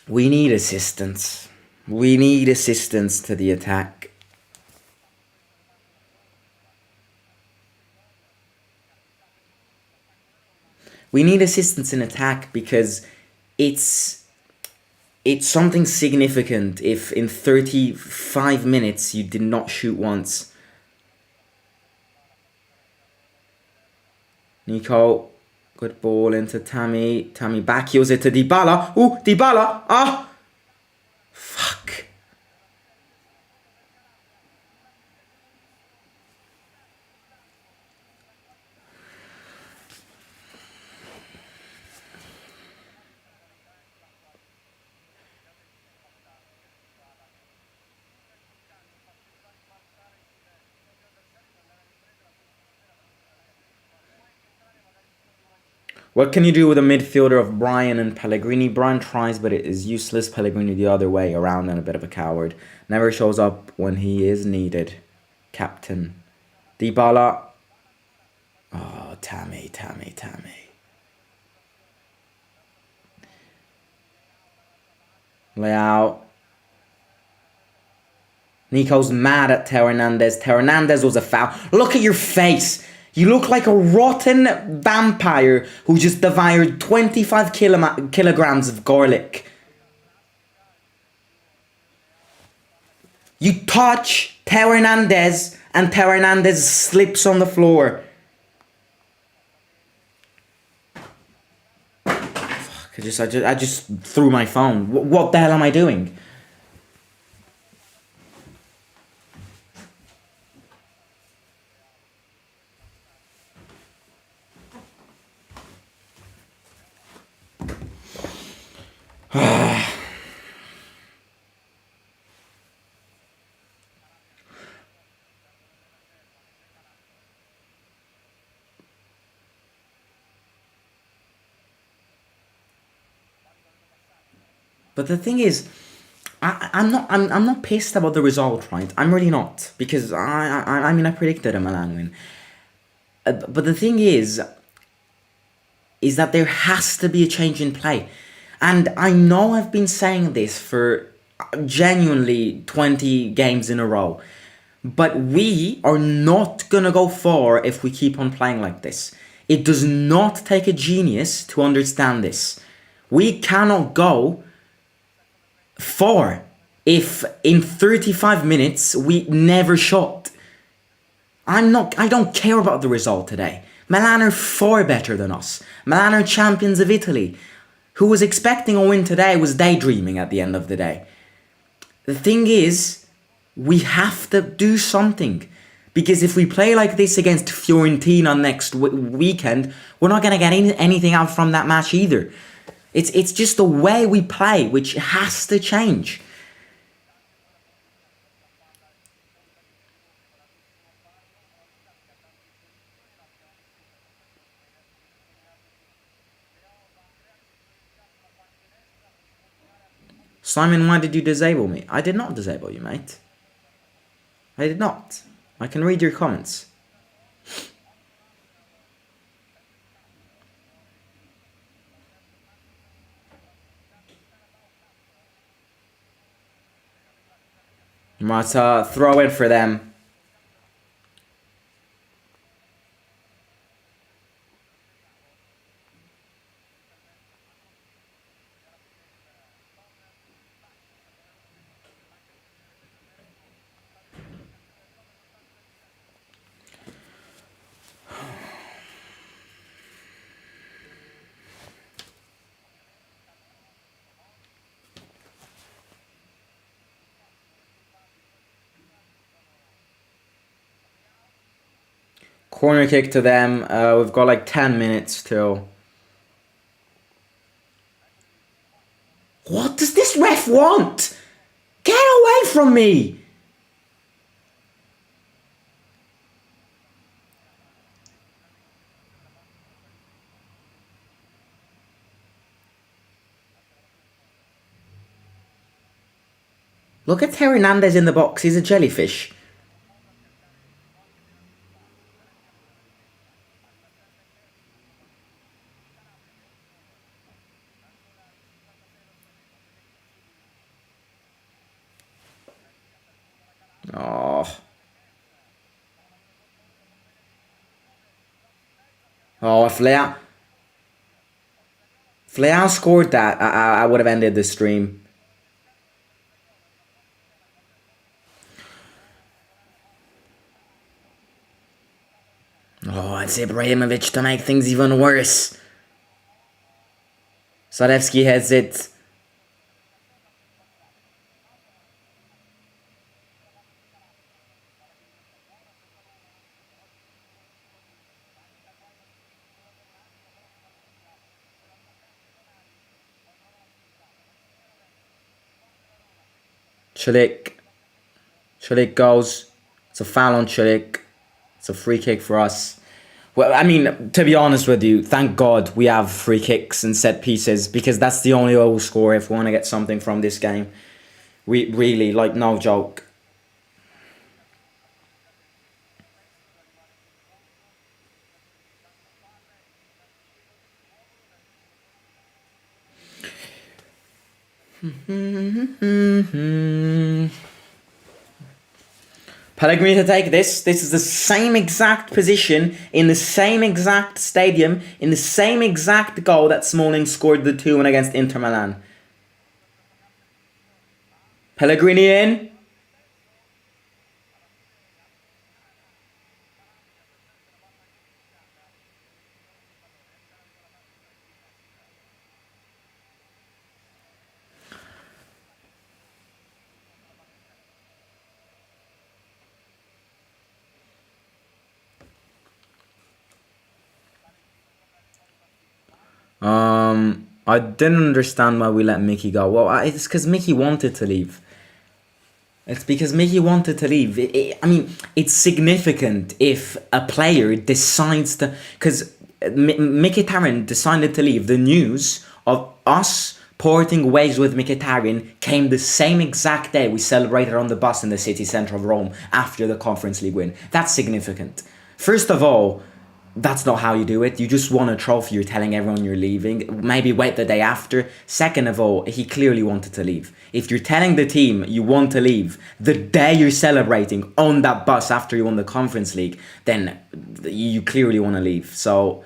Speaker 1: We need assistance. We need assistance to the attack. We need assistance in attack because it's something significant if in 35 minutes you did not shoot once. Nico, good ball into Tammy. Tammy back heels it to Dybala. Ooh, Dybala! Ah! Fuck. What can you do with a midfielder of Brian and Pellegrini? Brian tries, but it is useless. Pellegrini the other way around and a bit of a coward. Never shows up when he is needed. captain. Dybala. Oh, Tammy. Leao. Nico's mad at Teo Hernandez. Teo Hernandez was a foul. Look at your face. You look like a rotten vampire who just devoured 25 kilograms of garlic. You touch Teo Hernandez and Teo Hernandez slips on the floor. Fuck, I just threw my phone. What the hell am I doing? But the thing is, I'm not pissed about the result, right? I'm really not, because I mean I predicted a Milan win. But the thing is that there has to be a change in play, and I know I've been saying this for genuinely 20 games in a row, but we are not gonna go far if we keep on playing like this. It does not take a genius to understand this. We cannot go far if in 35 minutes we never shot. I don't care about the result today. Milan are far better than us. Milan are champions of Italy. Who was expecting a win today was daydreaming at the end of the day. The thing is, we have to do something. Because if we play like this against Fiorentina next weekend, we're not going to get anything out from that match either. It's just the way we play which has to change. Simon, why did you disable me? I did not disable you, mate. I did not. I can read your comments. Mata, throw it for them. Corner kick to them. We've got like 10 minutes till. What does this ref want? Get away from me! Look at Teo Hernandez in the box. He's a jellyfish. Oh, if Leao scored that, I would have ended the stream. Oh, it's Ibrahimovic to make things even worse. Sadevski heads it. Chilik goes. It's a foul on Chilik. It's a free kick for us. Well, I mean, to be honest with you, thank God we have free kicks and set pieces, because that's the only way we'll score if we want to get something from this game. We really, like, no joke. Pellegrini to take this. This is the same exact position, in the same exact stadium, in the same exact goal that Smalling scored the 2-1 against Inter Milan. Pellegrini in. I didn't understand why we let Mickey go. Well, it's because Mickey wanted to leave. It's because Mickey wanted to leave. I mean, it's significant if a player decides to... Because Mkhitaryan decided to leave. The news of us parting ways with Mkhitaryan came the same exact day we celebrated on the bus in the city centre of Rome after the Conference League win. That's significant. First of all, that's not how you do it. You just won a trophy, you're telling everyone you're leaving. Maybe wait the day after. Second of all, he clearly wanted to leave. If you're telling the team you want to leave the day you're celebrating on that bus after you won the Conference League, then you clearly want to leave. So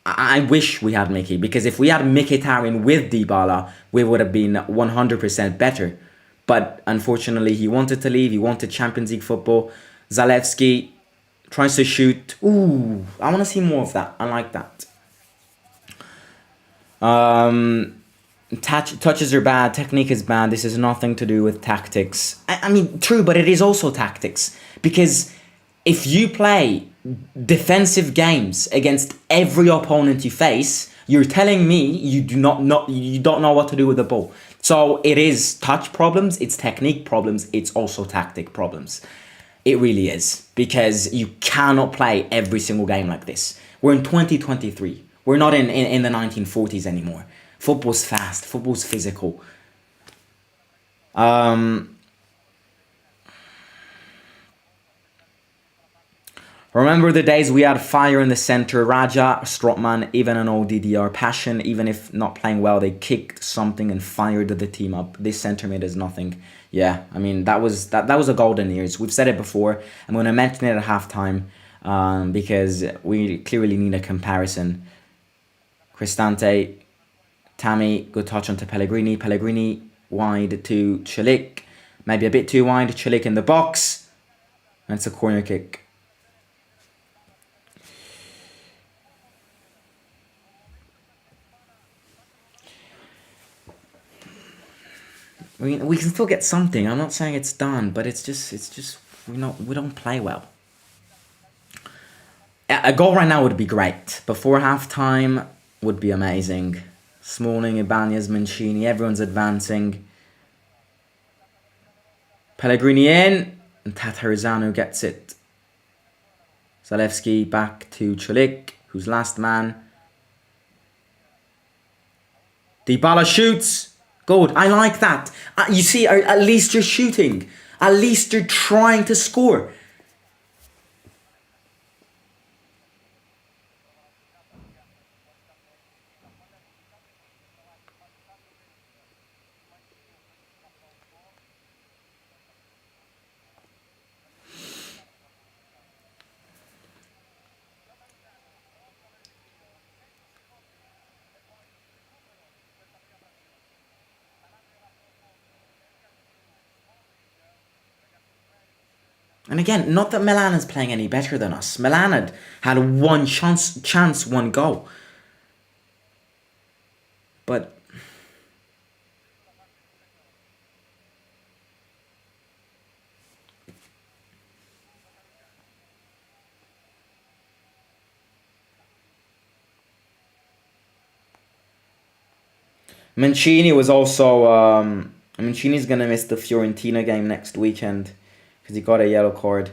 Speaker 1: I wish we had Mickey, because if we had Mkhitaryan with Dybala, we would have been 100% better. But unfortunately, he wanted to leave. He wanted Champions League football. Zalewski tries to shoot. Ooh, I want to see more of that. I like that. Touches are bad. Technique is bad. This has nothing to do with tactics. I mean, true, but it is also tactics. Because if you play defensive games against every opponent you face, you're telling me you don't know what to do with the ball. So it is touch problems, it's technique problems, it's also tactic problems. It really is, because you cannot play every single game like this. We're in 2023. We're not in the 1940s anymore. Football's fast. Football's physical. Remember the days we had fire in the center. Raja, Strootman, even an old DDR. Passion, even if not playing well, they kicked something and fired the team up. This center mid is nothing. Yeah, I mean, that was a golden years. We've said it before. I'm going to mention it at halftime because we clearly need a comparison. Cristante, Tammy, good touch onto Pellegrini. Pellegrini wide to Celik. Maybe a bit too wide. Celik in the box. And it's a corner kick. I mean, we can still get something. I'm not saying it's done, but it's just we don't play well. A goal right now would be great. Before halftime would be amazing. Smalling, Ibanez, Mancini, everyone's advancing. Pellegrini in, and Tatarizano gets it. Zalewski back to Celik, who's last man. Dybala shoots. Good, I like that. You see, at least you're shooting. At least you're trying to score. And again, not that Milan is playing any better than us. Milan had one chance, one goal. But Mancini was also... Mancini's going to miss the Fiorentina game next weekend because he got a yellow card.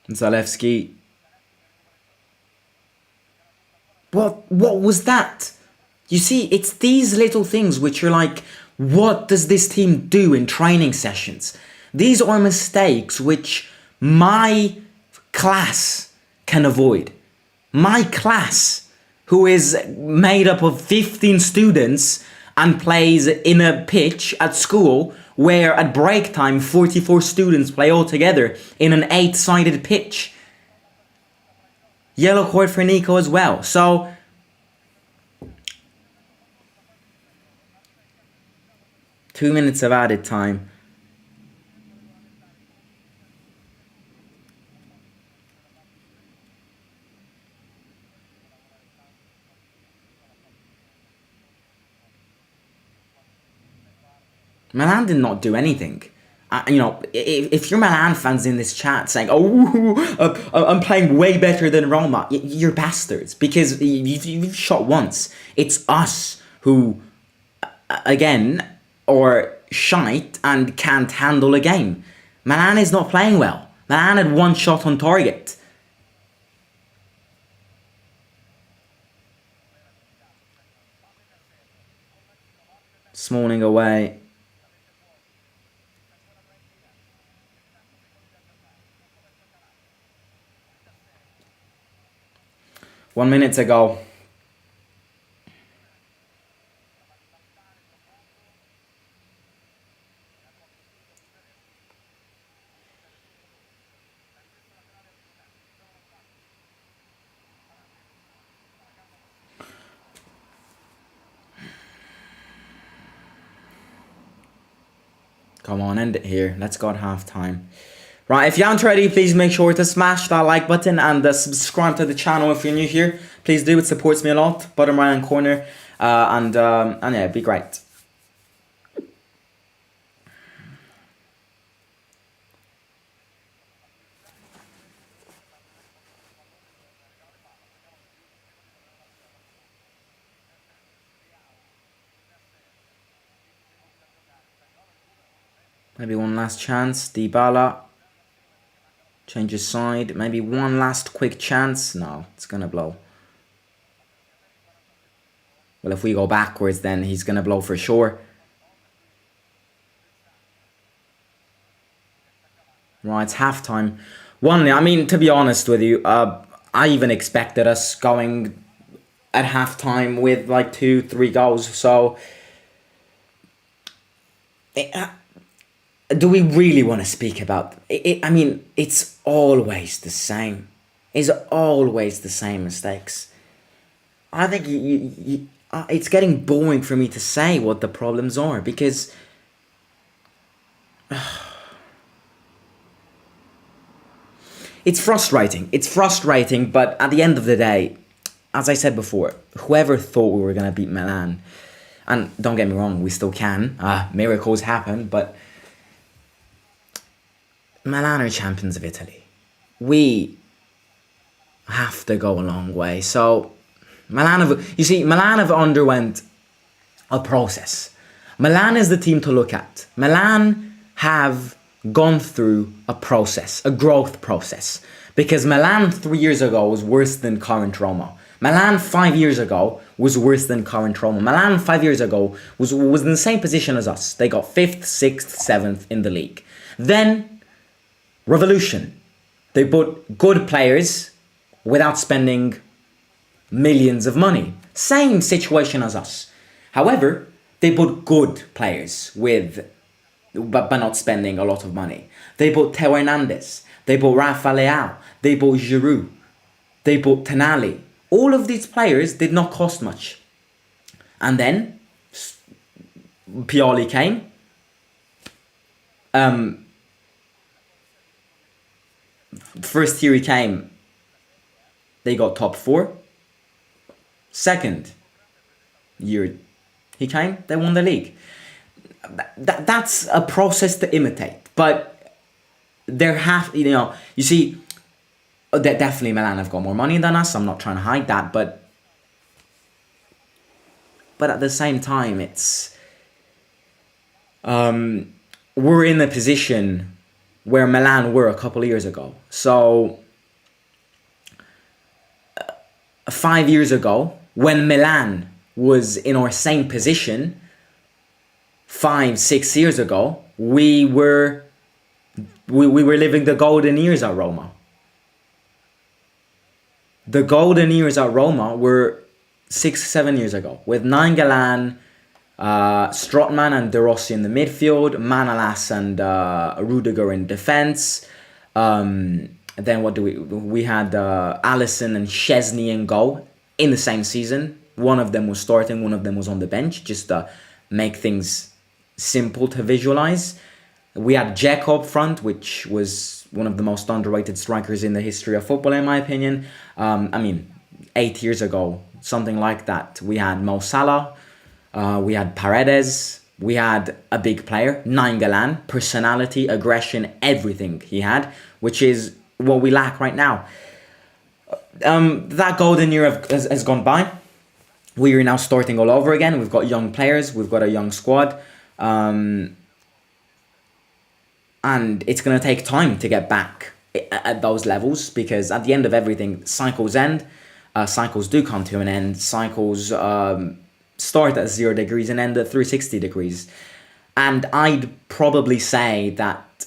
Speaker 1: Zalewski. What was that? You see, it's these little things which are like, what does this team do in training sessions? These are mistakes which my class can avoid. My class, who is made up of 15 students and plays in a pitch at school where at break time 44 students play all together in an 8-sided pitch. Yellow card for Nico as well. So 2 minutes of added time. Milan did not do anything. If you're Milan fans in this chat saying, I'm playing way better than Roma, you're bastards. Because you've shot once. It's us who, again, are shite and can't handle a game. Milan is not playing well. Milan had one shot on target. Smalling away. One minute to go. Come on, end it here. Let's go at half time. Right, if you aren't ready, please make sure to smash that like button and subscribe to the channel if you're new here. Please do, it supports me a lot. Bottom right hand corner. And yeah, it'd be great. Maybe one last chance. Dybala. Changes side. Maybe one last quick chance. No, it's going to blow. Well, if we go backwards, then he's going to blow for sure. Right, it's halftime. I mean, to be honest with you, I even expected us going at halftime with like 2-3 goals. So, do we really want to speak about it? I mean, it's always the same. It's always the same mistakes. I think it's getting boring for me to say what the problems are because it's frustrating. It's frustrating, but at the end of the day, as I said before, whoever thought we were going to beat Milan, and don't get me wrong, we still can. Miracles happen, but Milan are champions of Italy. We have to go a long way. So Milan have underwent a process. Milan is the team to look at. Milan have gone through a process, a growth process. Because Milan 3 years ago was worse than current Roma. Milan 5 years ago was worse than current Roma. Milan 5 years ago was in the same position as us. They got 5th, 6th, 7th in the league. Then revolution. They bought good players without spending millions of money. Same situation as us. However, they bought good players but not spending a lot of money. They bought Theo Hernandez. They bought Rafa Leao. They bought Giroud. They bought Tonali. All of these players did not cost much. And then Pioli came. First year he came, they got top 4. Second year he came, they won the league. That's a process to imitate. But you see, definitely Milan have got more money than us. I'm not trying to hide that, but at the same time, it's we're in a position where Milan were a couple of years ago. So 5 years ago, when Milan was in our same position, 5, 6 years ago, we were living the golden years at Roma. The golden years at Roma were 6, 7 years ago, with Nainggolan, Strootman and De Rossi in the midfield, Manolas and Rudiger in defense. Then what do we had Alisson and Szczesny in goal in the same season. One of them was starting, one of them was on the bench, just to make things simple to visualize. We had Dzeko up front, which was one of the most underrated strikers in the history of football, in my opinion. 8 years ago, something like that, we had Mo Salah, we had Paredes, we had a big player, Nainggolan, personality, aggression, everything he had, which is what we lack right now. That golden year has gone by. We are now starting all over again. We've got young players, we've got a young squad. And it's going to take time to get back at those levels, because at the end of everything, cycles end. Cycles do come to an end. Cycles start at 0 degrees and end at 360 degrees. And I'd probably say that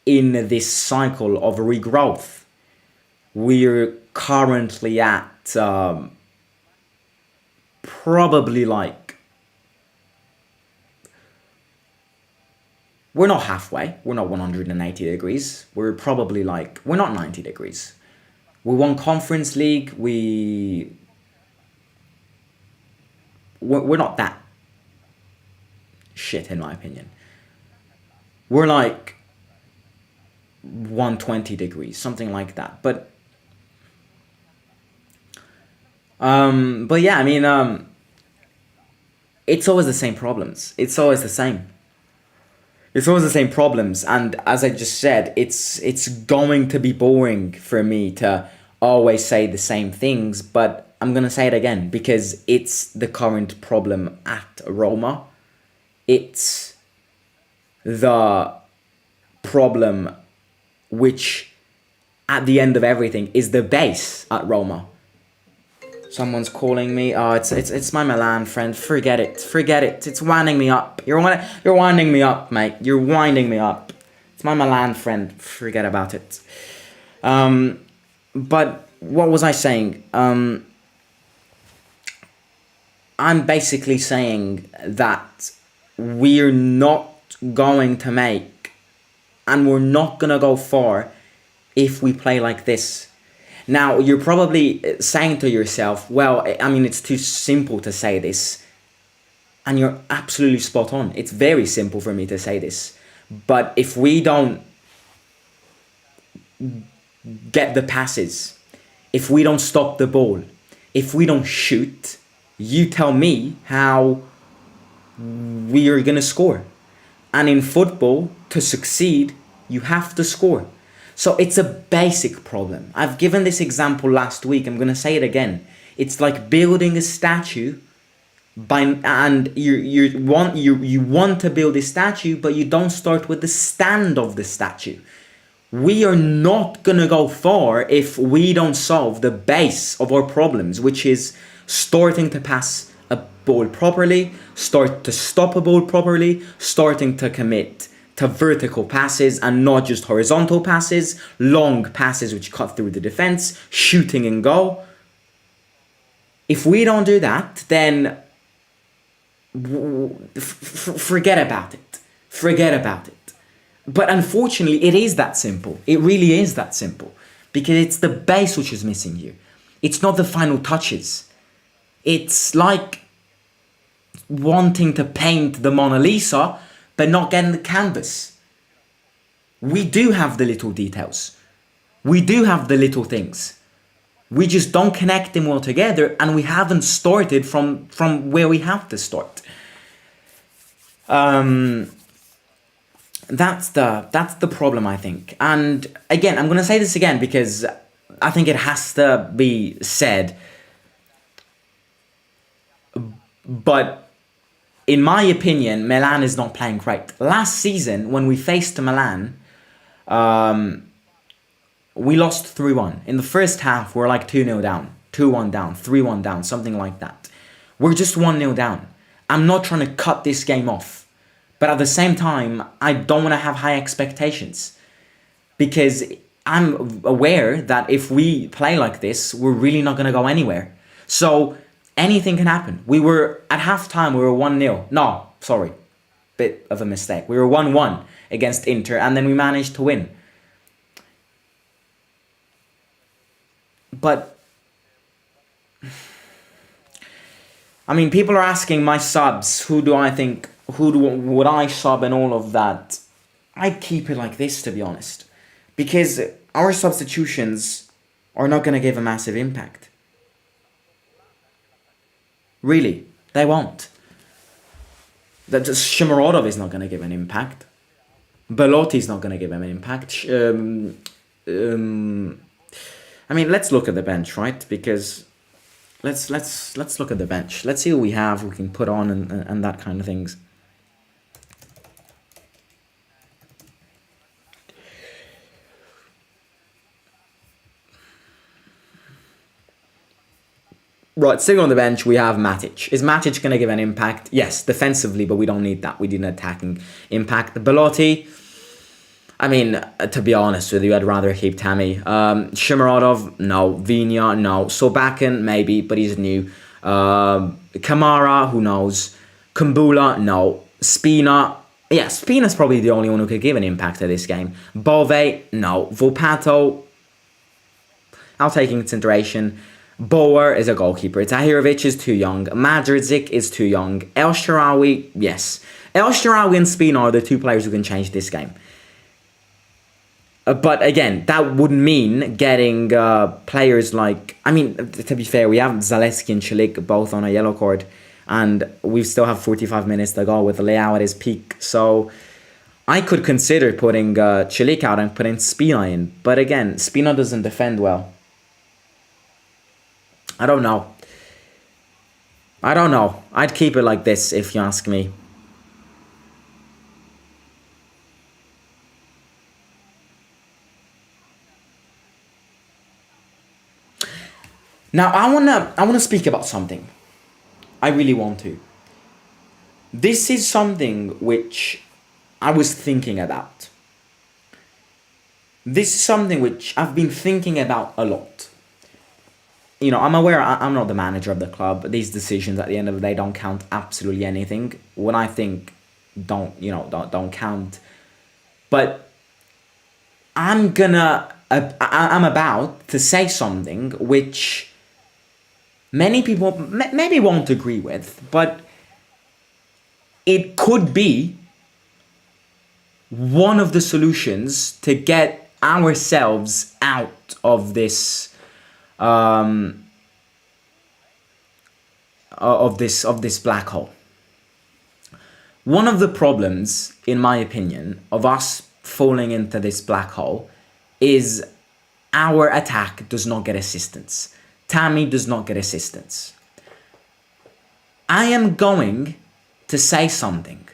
Speaker 1: in this cycle of regrowth, we're currently at probably like, we're not halfway, we're not 180 degrees, we're probably like, we're not 90 degrees. We won Conference League, we're not that shit, in my opinion. We're like 120 degrees, something like that. But yeah, I mean, it's always the same problems. It's always the same. It's always the same problems, and as I just said, it's going to be boring for me to always say the same things, but I'm gonna say it again because it's the current problem at Roma. It's the problem which, at the end of everything, is the base at Roma. Someone's calling me. Oh, it's my Milan friend. Forget it. It's winding me up. You're winding me up, mate. You're winding me up. It's my Milan friend. Forget about it. But what was I saying? I'm basically saying that we're not going to make, and we're not gonna go far if we play like this. Now, you're probably saying to yourself, well, I mean, it's too simple to say this. And you're absolutely spot on. It's very simple for me to say this. But if we don't get the passes, if we don't stop the ball, if we don't shoot, you tell me how we are going to score. And in football, to succeed, you have to score. So it's a basic problem. I've given this example last week. I'm going to say it again. It's like building a statue, and you want to build a statue, but you don't start with the stand of the statue. We are not going to go far if we don't solve the base of our problems, which is starting to pass a ball properly, start to stop a ball properly, starting to commit to vertical passes and not just horizontal passes, long passes which cut through the defense, shooting and goal. If we don't do that, then forget about it. Forget about it. But unfortunately, it is that simple. It really is that simple. Because it's the base which is missing here. It's not the final touches. It's like wanting to paint the Mona Lisa but not getting the canvas. We do have the little details. We do have the little things. We just don't connect them all together, and we haven't started from where we have to start. That's the problem, I think. And again, I'm going to say this again because I think it has to be said. But in my opinion, Milan is not playing great. Last season, when we faced Milan, We lost 3-1. In the first half, we're like 2-0 down, 2-1 down, 3-1 down, something like that. We're just 1-0 down. I'm not trying to cut this game off. But at the same time, I don't want to have high expectations. Because I'm aware that if we play like this, we're really not going to go anywhere. So anything can happen. We were, at halftime, we were 1-0. No, sorry. Bit of a mistake. We were 1-1 against Inter, and then we managed to win. But I mean, people are asking my subs, would I sub and all of that. I'd keep it like this, to be honest. Because our substitutions are not going to give a massive impact. Really, they won't. That Shomurodov is not going to give an impact. Belotti is not going to give him an impact. I mean, let's look at the bench, right? Because let's look at the bench. Let's see who we have, we can put on, and that kind of things. Right, sitting on the bench, we have Matic. Is Matic going to give an impact? Yes, defensively, but we don't need that. We need an attacking impact. Belotti, I mean, to be honest with you, I'd rather keep Tammy. Shomurodov, no. Vinya, no. Sobakin, maybe, but he's new. Kamara, who knows. Kumbula, no. Spina, yeah, Spina's probably the only one who could give an impact to this game. Bove, no. Volpato, I'll take into consideration. Boer is a goalkeeper. Tahirovic is too young. Madridzik is too young. El Shaarawy, yes. El Shaarawy and Spina are the two players who can change this game. But again, that would mean getting players like... I mean, to be fair, we have Zaleski and Chilik both on a yellow card. And we still have 45 minutes to go with Leao at his peak. So I could consider putting Chilik out and putting Spina in. But again, Spina doesn't defend well. I don't know. I'd keep it like this if you ask me. Now, I wanna speak about something. I really want to. This is something which I was thinking about. This is something which I've been thinking about a lot. You know, I'm aware I'm not the manager of the club. These decisions at the end of the day don't count absolutely anything. What I think don't count. But I'm about to say something which many people maybe won't agree with, but it could be one of the solutions to get ourselves out of this black hole. One of the problems, in my opinion, of us falling into this black hole is our attack does not get assistance. Tammy does not get assistance. I am going to say something.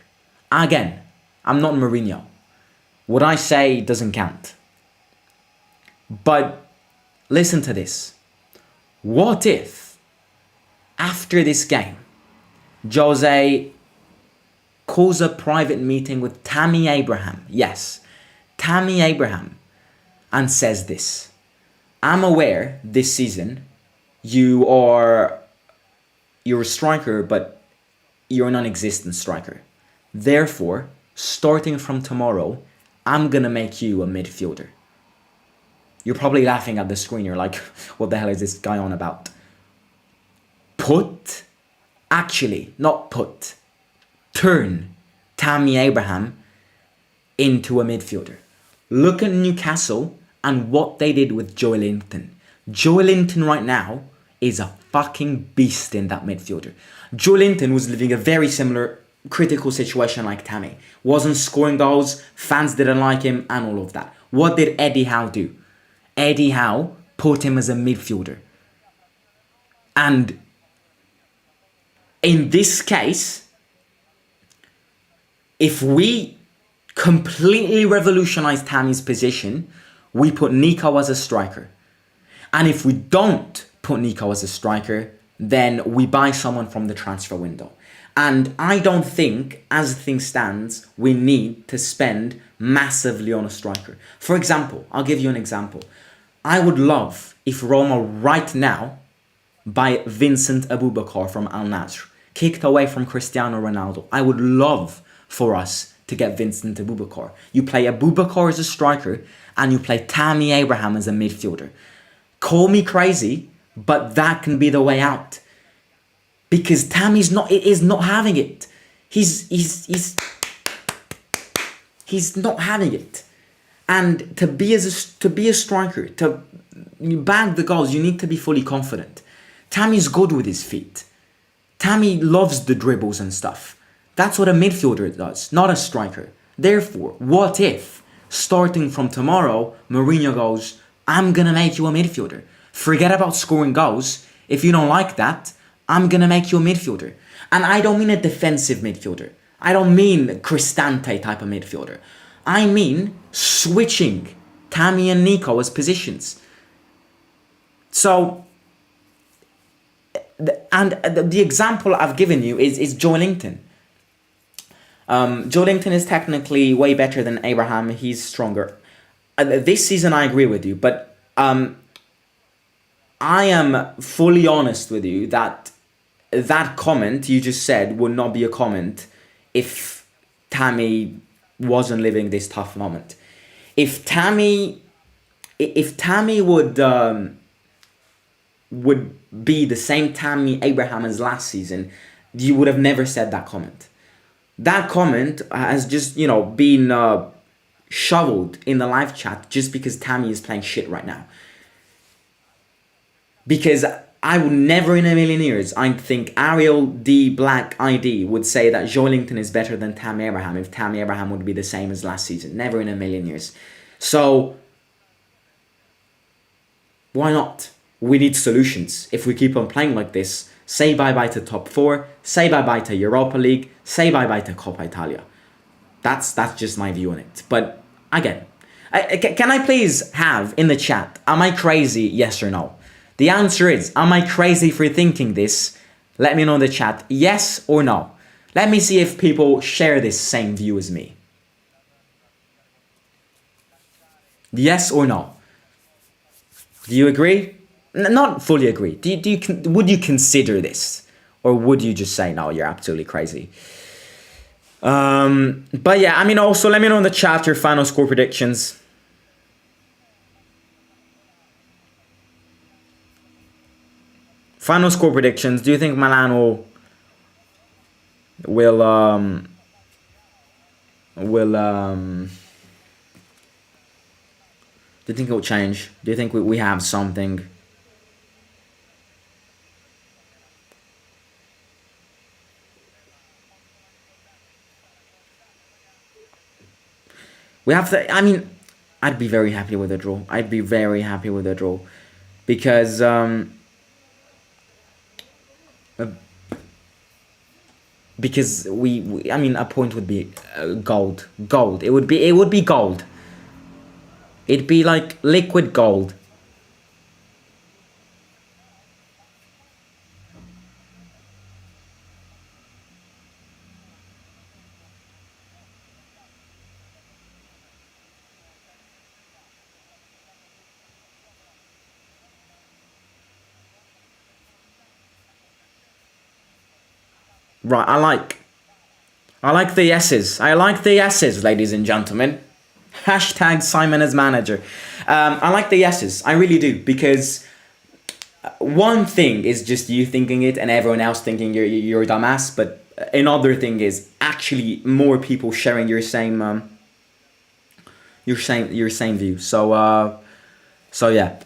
Speaker 1: Again, I'm not Mourinho. What I say doesn't count. But listen to this. What if, after this game, Jose calls a private meeting with Tammy Abraham? Yes, Tammy Abraham. And says this. I'm aware this season you're a striker, but you're a non-existent striker. Therefore, starting from tomorrow, I'm gonna make you a midfielder. You're probably laughing at the screen. You're like, what the hell is this guy on about? Turn Tammy Abraham into a midfielder. Look at Newcastle and what they did with Joelinton. Joelinton right now is a fucking beast in that midfielder. Joelinton was living a very similar critical situation like Tammy. Wasn't scoring goals, fans didn't like him, and all of that. What did Eddie Howe do? Eddie Howe put him as a midfielder. And in this case, if we completely revolutionized Tammy's position, we put Nico as a striker. And if we don't put Nico as a striker, then we buy someone from the transfer window. And I don't think, as things stands, we need to spend massively on a striker. For example, I'll give you an example. I would love if Roma right now buy Vincent Aboubakar from Al Nassr, kicked away from Cristiano Ronaldo. I would love for us to get Vincent Aboubakar. You play Aboubakar as a striker and you play Tammy Abraham as a midfielder. Call me crazy, but that can be the way out. Because Tammy's is not having it. He's not having it. And to be a striker, to bag the goals, you need to be fully confident. Tammy's good with his feet. Tammy loves the dribbles and stuff. That's what a midfielder does, not a striker. Therefore, what if, starting from tomorrow, Mourinho goes, I'm gonna make you a midfielder. Forget about scoring goals. If you don't like that, I'm gonna make you a midfielder. And I don't mean a defensive midfielder. I don't mean Cristante type of midfielder. I mean switching Tammy and Nico as positions. So, the example I've given you is Joelinton. Joelinton is technically way better than Abraham. He's stronger. This season I agree with you, but I am fully honest with you that comment you just said would not be a comment if Tammy wasn't living this tough moment. If Tammy would be the same Tammy Abraham as last season, you would have never said that comment. That comment has just, been shoveled in the live chat just because Tammy is playing shit right now. Because I would never in a million years, I think Ariel D Black ID would say that Joelinton is better than Tammy Abraham if Tammy Abraham would be the same as last season. Never in a million years. So, why not? We need solutions. If we keep on playing like this, say bye-bye to top 4, say bye-bye to Europa League, say bye-bye to Coppa Italia. That's just my view on it. But again, can I please have in the chat, am I crazy, yes or no? The answer is, am I crazy for thinking this? Let me know in the chat, yes or no. Let me see if people share this same view as me. Yes or no? Do you agree? Not fully agree. Would you consider this? Or would you just say, no, you're absolutely crazy? But yeah, also let me know in the chat your final score predictions. Final score predictions. Do you think Milan will do you think it will change? Do you think we have something? We have to, I'd be very happy with a draw. I'd be very happy with a draw. Because, a point would be gold. Gold. It would be gold. It'd be like liquid gold. Right, I like the yeses. I like the yeses, ladies and gentlemen. Hashtag Simon as manager. I like the yeses. I really do. Because one thing is just you thinking it and everyone else thinking you're a dumbass. But another thing is actually more people sharing your same view. So yeah.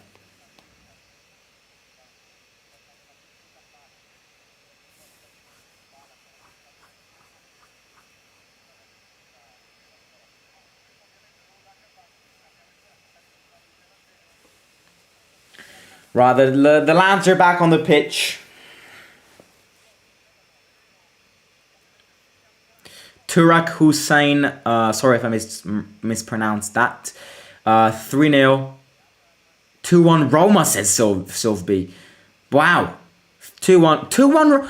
Speaker 1: Right, the lads are back on the pitch. Turak Hussein, sorry if I mispronounced that. 3-0. 2-1 Roma, says Sylvby. Wow. 2-1. 2-1.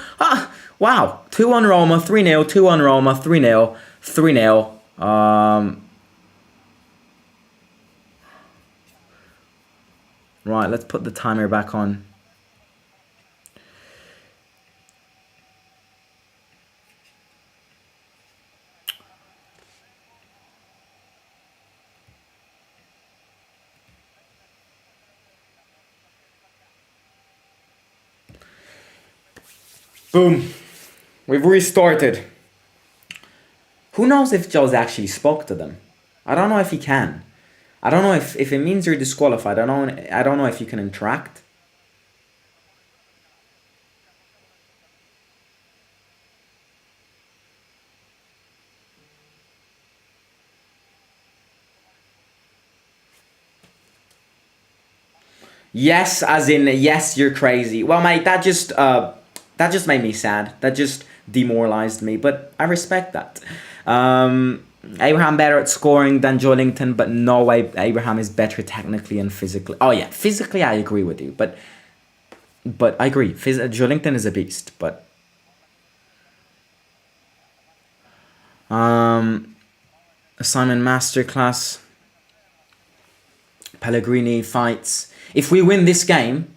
Speaker 1: Wow. 2-1 Roma, 3-0. 2-1 Roma, 3-0. 3-0. Right, let's put the timer back on. Boom. We've restarted. Who knows if Jose actually spoke to them? I don't know if he can. I don't know if it means you're disqualified. I don't know if you can interact. Yes, as in yes, you're crazy. Well, mate, that just made me sad. That just demoralized me. But I respect that. Abraham better at scoring than Joelinton, but no way Abraham is better technically and physically. Oh yeah, physically I agree with you, but I agree. Joelinton is a beast, but assignment masterclass. Pellegrini fights. If we win this game,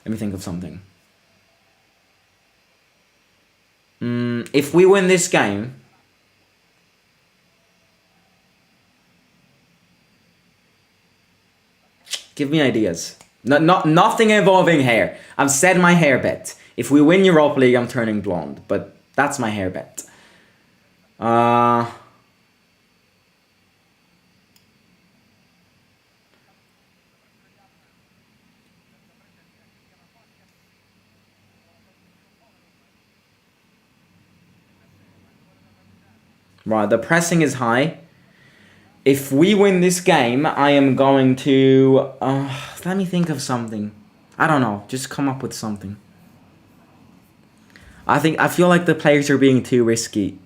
Speaker 1: let me think of something. If we win this game, give me ideas. Nothing involving hair. I've said my hair bet. If we win Europa League, I'm turning blonde. But that's my hair bet. Right, the pressing is high. If we win this game, I am going to... let me think of something. I don't know. Just come up with something. I feel like the players are being too risky.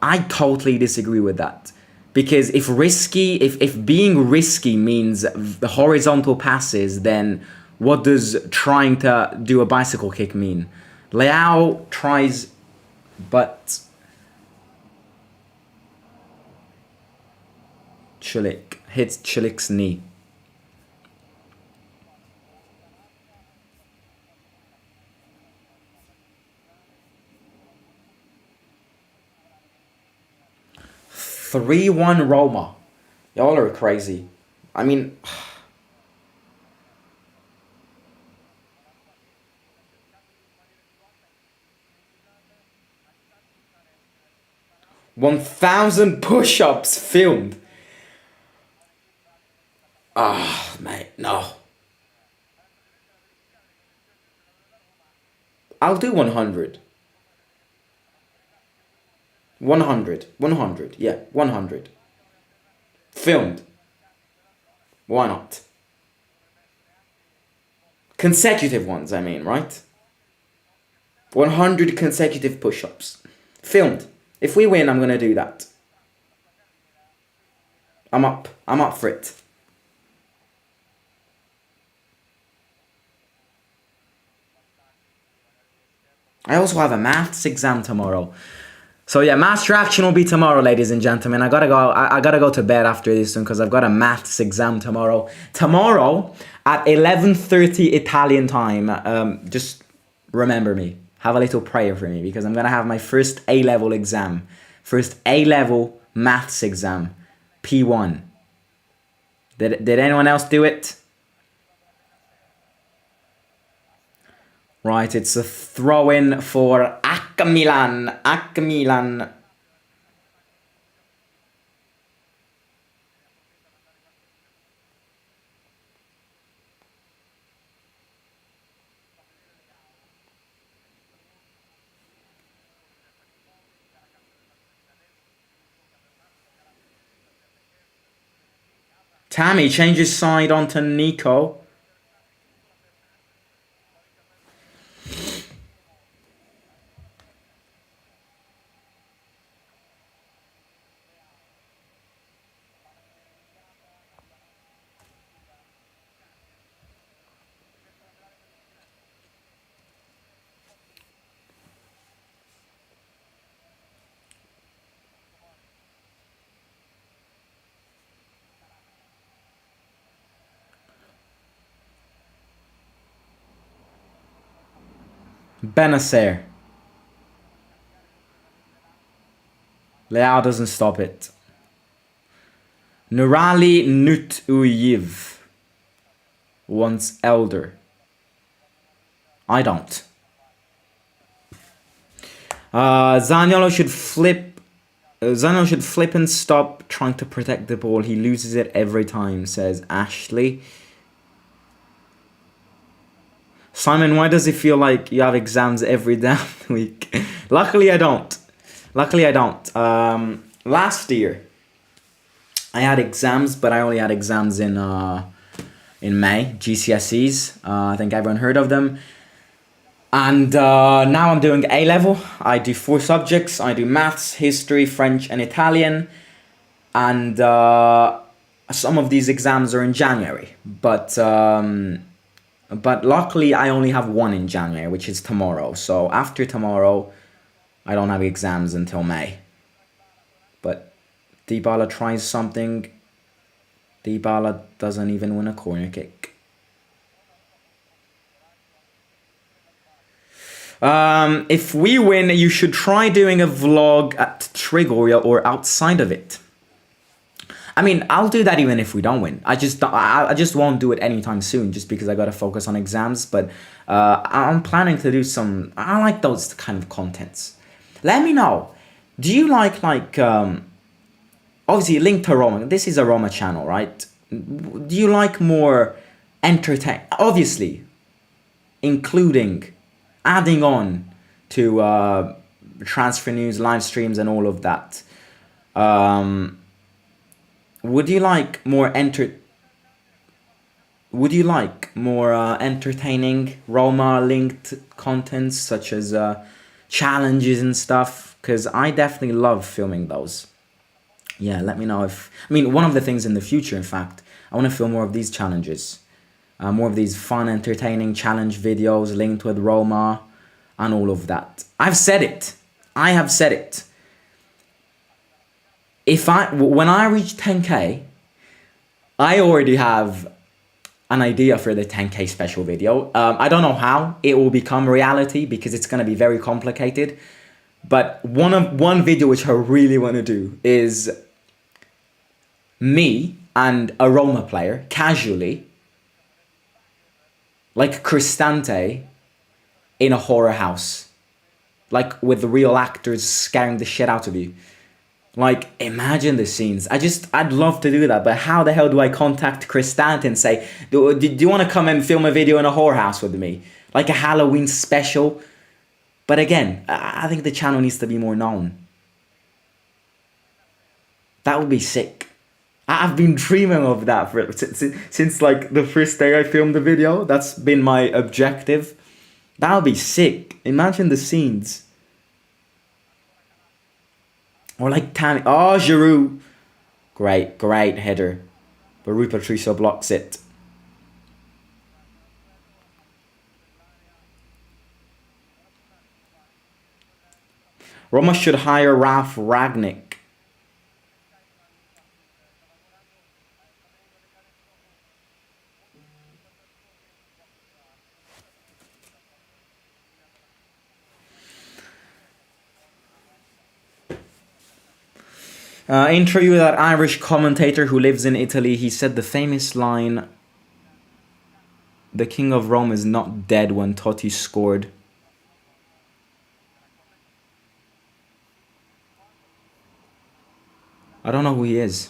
Speaker 1: I totally disagree with that. Because if being risky means the horizontal passes, then what does trying to do a bicycle kick mean? Leao tries, but... Chilik hits Chilik's knee. Three 3-1 Roma. Y'all are crazy. I mean... 1,000 push-ups filmed. Mate, no. I'll do 100. 100, yeah, 100. Filmed. Why not? Consecutive ones, I mean, right? 100 consecutive push-ups. Filmed. If we win, I'm gonna do that. I'm up for it. I also have a maths exam tomorrow. So yeah, maths reaction will be tomorrow, ladies and gentlemen. I gotta go to bed after this one because I've got a maths exam tomorrow. Tomorrow at 11:30 Italian time. Just remember me. Have a little prayer for me because I'm gonna have my first A-level exam. First A-level maths exam. P1. Did anyone else do it? Right, it's a throw-in for AC Milan. AC Milan. Tammy changes side onto Nico. Benacer. Leao doesn't stop it. Nurali Nutuyiv wants elder. I don't. Zaniolo should flip. Zaniolo should flip and stop trying to protect the ball. He loses it every time, says Ashley. Simon, why does it feel like you have exams every damn week? Luckily, I don't. Luckily, I don't. Last year, I had exams, but I only had exams in May, GCSEs. I think everyone heard of them. And now I'm doing A-level. I do 4 subjects. I do maths, history, French, and Italian. And some of these exams are in January. But luckily, I only have 1 in January, which is tomorrow. So after tomorrow, I don't have exams until May. But Dybala tries something. Dybala doesn't even win a corner kick. If we win, you should try doing a vlog at Trigoria or outside of it. I mean, I'll do that even if we don't win. I just won't do it anytime soon, just because I gotta focus on exams. But I'm planning to do some. I like those kind of contents. Let me know. Do you like obviously linked to Roma? This is a Roma channel, right? Do you like more entertain? Obviously, including adding on to transfer news, live streams, and all of that. Would you like more entertaining Roma linked contents such as challenges and stuff? Because I definitely love filming those. Yeah, let me know if... I mean, one of the things in the future, in fact, I want to film more of these challenges. More of these fun, entertaining challenge videos linked with Roma and all of that. I've said it. I have said it. When I reach 10k, I already have an idea for the 10k special video. I don't know how it will become reality because it's going to be very complicated. But one video which I really want to do is me and a Roma player casually, like Cristante, in a horror house, like with the real actors scaring the shit out of you. Like, imagine the scenes. I'd love to do that, but how the hell do I contact Cristante and say, do you want to come and film a video in a horror house with me? Like a Halloween special? But again, I think the channel needs to be more known. That would be sick. I've been dreaming of that since like the first day I filmed the video. That's been my objective. That would be sick. Imagine the scenes. Or like Tammy. Oh, Giroud. Great header. But Rui Patricio blocks it. Roma should hire Ralph Ragnick. Interview with that Irish commentator who lives in Italy. He said the famous line, "The King of Rome is not dead," when Totti scored. I don't know who he is.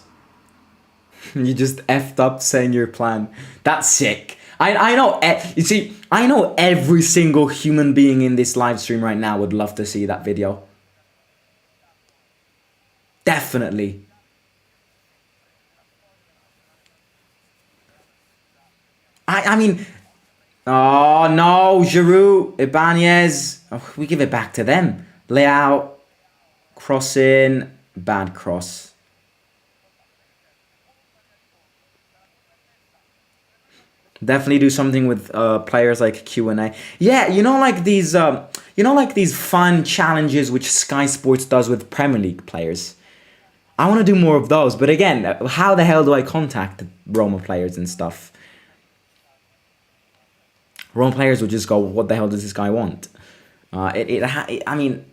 Speaker 1: You just effed up saying your plan. That's sick. I know. You see, I know every single human being in this live stream right now would love to see that video. Definitely. I mean, oh no, Giroud, Ibanez. Oh, we give it back to them. Leao, cross in, bad cross. Definitely do something with players like Q&A. Yeah, like these fun challenges which Sky Sports does with Premier League players. I want to do more of those, but again, how the hell do I contact Roma players and stuff? Roma players would just go, what the hell does this guy want? I mean,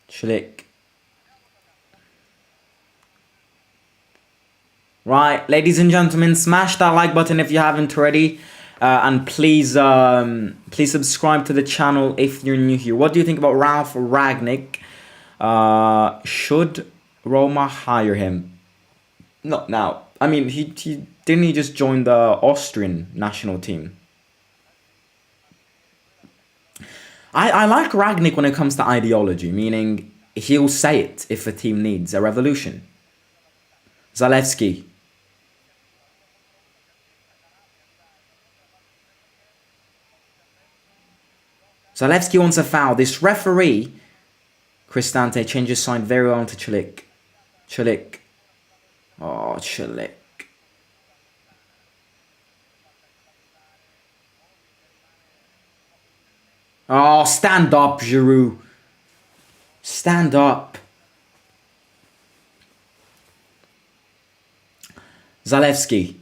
Speaker 1: Schlick. Right, ladies and gentlemen, smash that like button if you haven't already. And please subscribe to the channel if you're new here. What do you think about Ralph Ragnick? Should Roma hire him? Not now. I mean, he didn't he just join the Austrian national team? I like Ragnick when it comes to ideology, meaning he'll say it if a team needs a revolution. Zalewski. Zalewski wants a foul. This referee, Cristante, changes side very well to Chilik. Chilik. Oh, Chilik. Oh, stand up, Giroud. Stand up. Zalewski.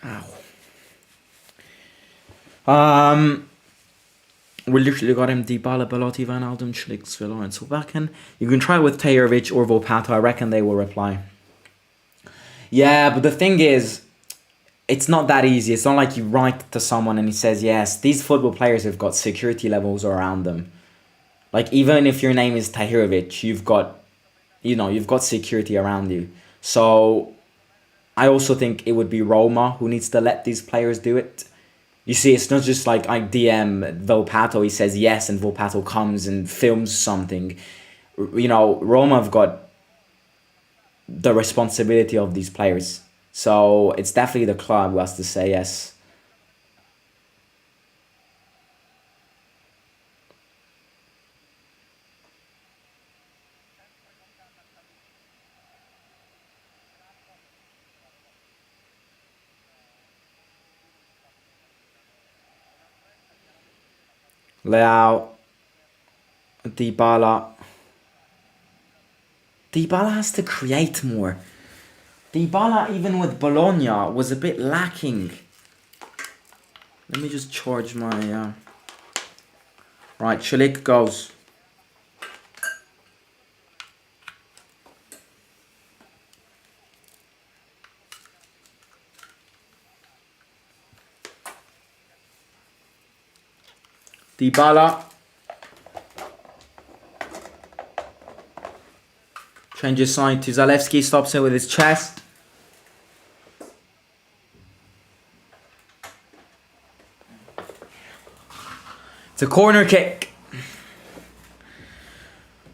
Speaker 1: Ow. We literally got him Dybala, Belotti, Van Alden, Schlick, Svilla, and Solbakken. You can try with Tajovic or Volpato. I reckon they will reply. Yeah, but the thing is, it's not that easy. It's not like you write to someone and he says, yes, these football players have got security levels around them. Like, even if your name is Tahirovic, you've got security around you. So, I also think it would be Roma who needs to let these players do it. You see, it's not just like I DM Volpato, he says yes, and Volpato comes and films something. Roma have got the responsibility of these players. So it's definitely the club who has to say yes. Leao, Dybala. Dybala has to create more. Dybala, even with Bologna, was a bit lacking. Let me just charge my... Right, Chilik goes. Dybala. Changes side to Zalewski, stops it with his chest. It's a corner kick.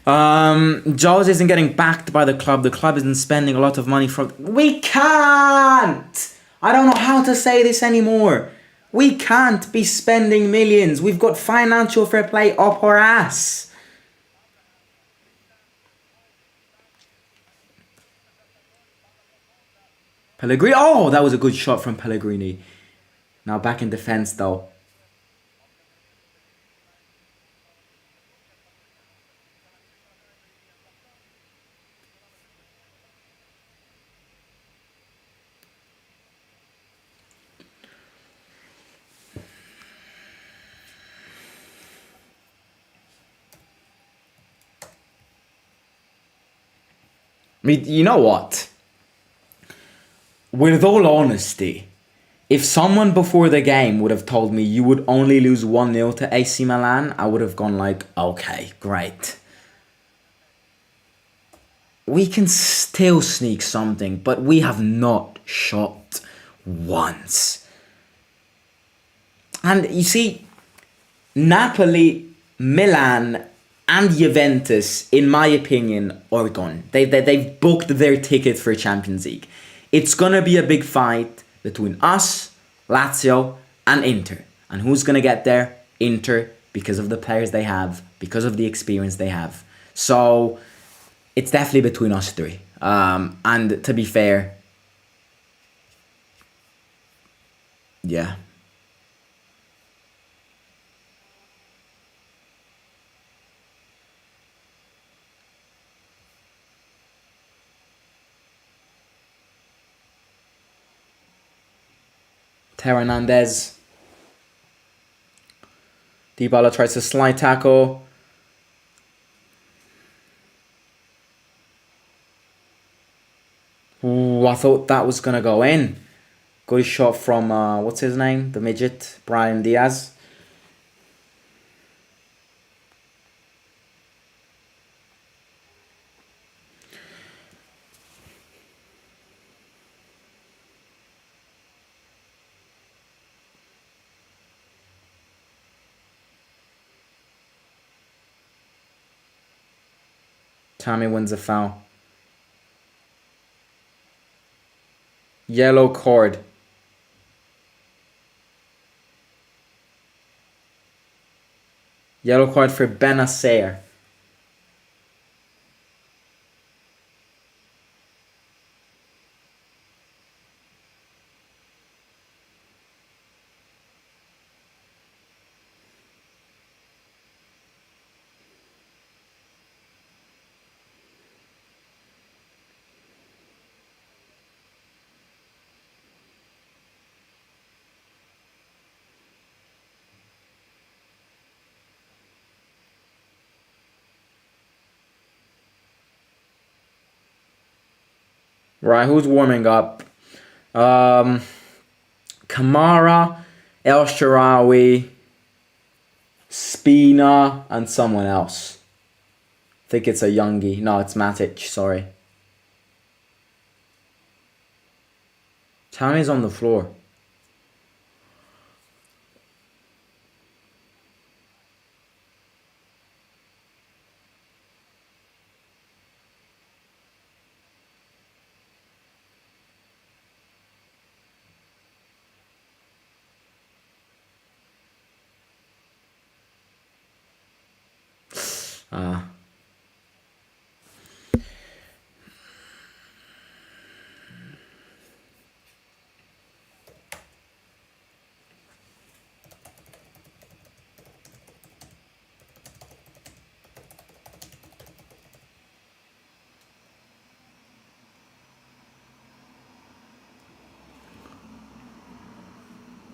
Speaker 1: Jaws isn't getting backed by the club. The club isn't spending a lot of money from... We can't! I don't know how to say this anymore. We can't be spending millions. We've got financial fair play up our ass. Pellegrini. Oh, that was a good shot from Pellegrini. Now back in defense though. I mean, you know what? With all honesty, if someone before the game would have told me you would only lose 1-0 to AC Milan, I would have gone like, okay, great. We can still sneak something, but we have not shot once. And you see, Napoli, Milan, and Juventus, in my opinion, are gone. They've booked their ticket for Champions League. It's going to be a big fight between us, Lazio, and Inter. And who's going to get there? Inter, because of the players they have, because of the experience they have. So it's definitely between us three. And to be fair, yeah. Teo Hernandez. Dybala tries to slide tackle. Ooh, I thought that was going to go in. Good shot from, what's his name? The midget, Brian Diaz. Tammy wins a foul. Yellow card. Yellow card for Benacer. Right, who's warming up? Kamara, El Sharawi, Spina, and someone else. I think it's a youngie. No, it's Matic, sorry. Tammy's on the floor.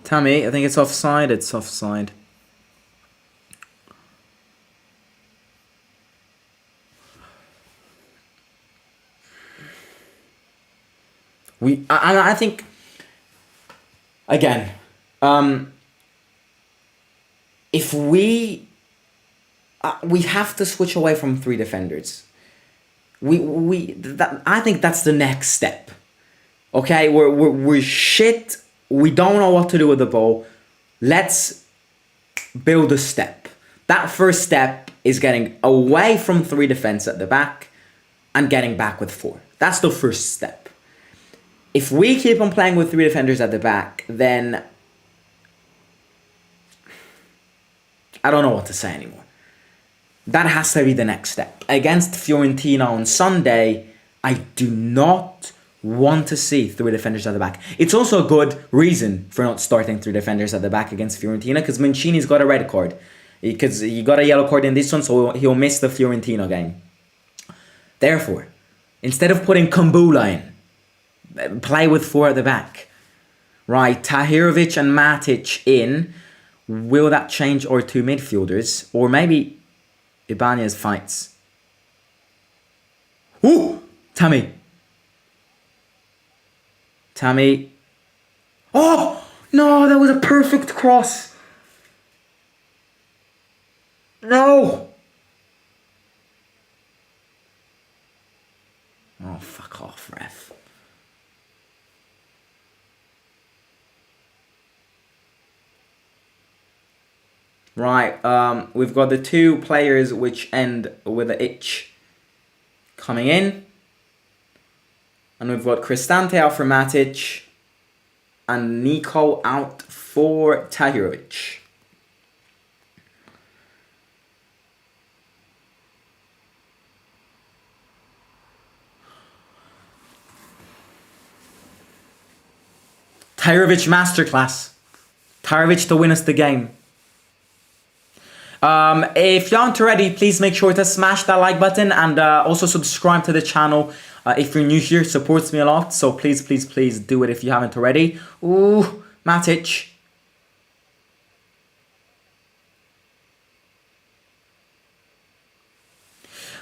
Speaker 1: Tammy, I think it's offside. It's offside. I think again, if we have to switch away from three defenders. I think that's the next step. Okay, we're shit. We don't know what to do with the ball. Let's build a step. That first step is getting away from three defense at the back and getting back with four. That's the first step. If we keep on playing with three defenders at the back, then I don't know what to say anymore. That has to be the next step. Against Fiorentina on Sunday, I do not want to see three defenders at the back. It's also a good reason for not starting three defenders at the back against Fiorentina, because Mancini's got a red card. Because he got a yellow card in this one, so he'll miss the Fiorentina game. Therefore, instead of putting Kumbula in, play with four at the back. Right, Tahirovic and Matic in. Will that change our two midfielders? Or maybe Ibanez fights. Ooh! Tammy. Oh! No, that was a perfect cross. No! Oh, fuck off, ref. Right, we've got the two players which end with a itch coming in. And we've got Cristante out for Matic and Nico out for Tahirovic. Tahirovic masterclass. Tahirovic to win us the game. If you aren't already, please make sure to smash that like button and also subscribe to the channel. If you're new here, it supports me a lot. So please, please, please do it if you haven't already. Ooh, Matic.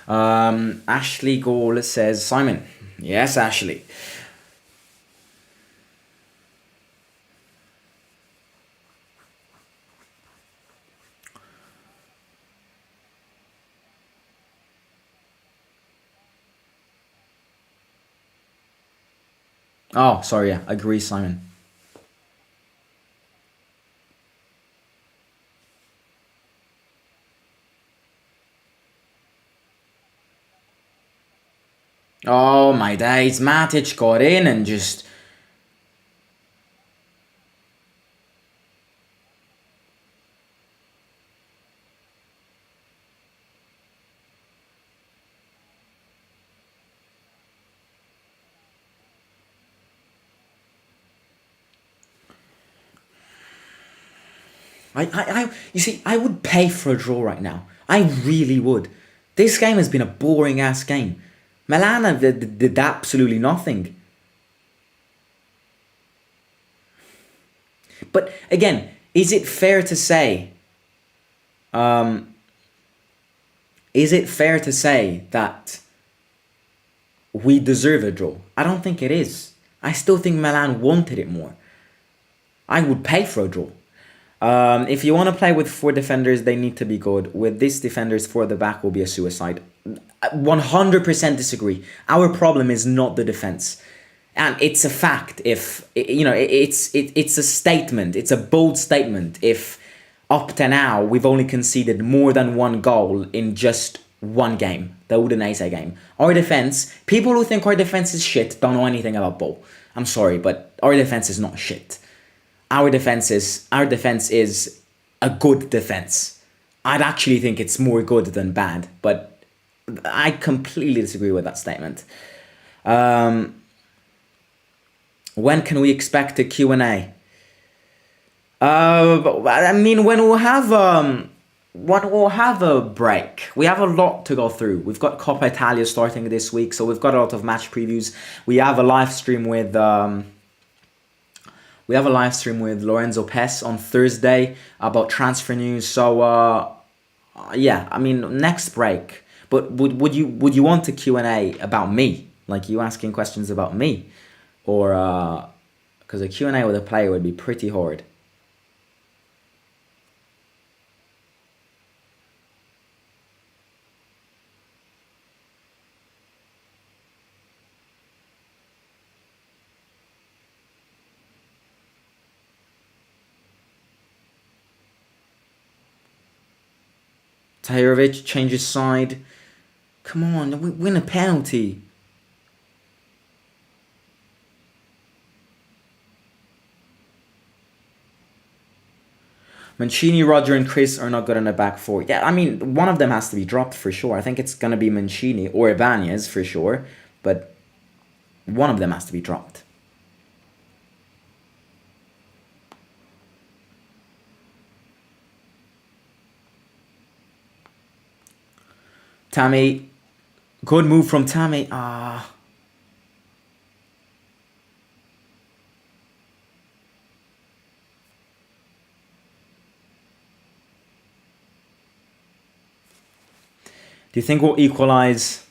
Speaker 1: Ashley Goal says Simon. Yes, Ashley. Oh, sorry, yeah, agree, Simon. Oh my days, Matic got in and just... you see, I would pay for a draw right now. I really would. This game has been a boring ass game. Milan did absolutely nothing. But again, is it fair to say? Is it fair to say that we deserve a draw? I don't think it is. I still think Milan wanted it more. I would pay for a draw. If you want to play with 4 defenders, they need to be good. With this defenders 4 at the back will be a suicide. 100% disagree. Our problem is not the defense. And it's a fact if, you know, it's a statement. It's a bold statement if up to now we've only conceded more than 1 goal in just 1 game, the Udinese game. Our defense, people who think our defense is shit don't know anything about ball. I'm sorry, but our defense is not shit. Our defense is a good defense. I'd actually think it's more good than bad, but I completely disagree with that statement. When can we expect a Q&A? I mean, when we'll have a break. We have a lot to go through. We've got Coppa Italia starting this week, so we've got a lot of match previews. We have a live stream with Lorenzo Pes on Thursday about transfer news. So yeah, I mean, next break. But would you want a Q&A about me? Like you asking questions about me? Or because a Q&A with a player would be pretty hard. Tahirovic changes side. Come on, we win a penalty. Mancini, Roger, and Chris are not good in the back 4. Yeah, I mean, one of them has to be dropped for sure. I think it's going to be Mancini or Ibanez for sure. But one of them has to be dropped. Tammy. Good move from Tammy. Do you think we'll equalize?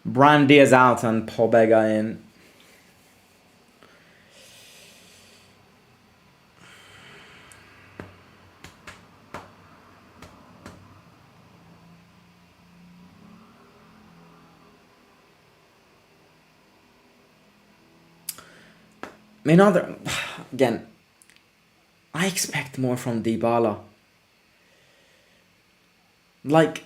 Speaker 1: Brian Diaz out and Pobega in. Another, again, I expect more from Dybala. Like,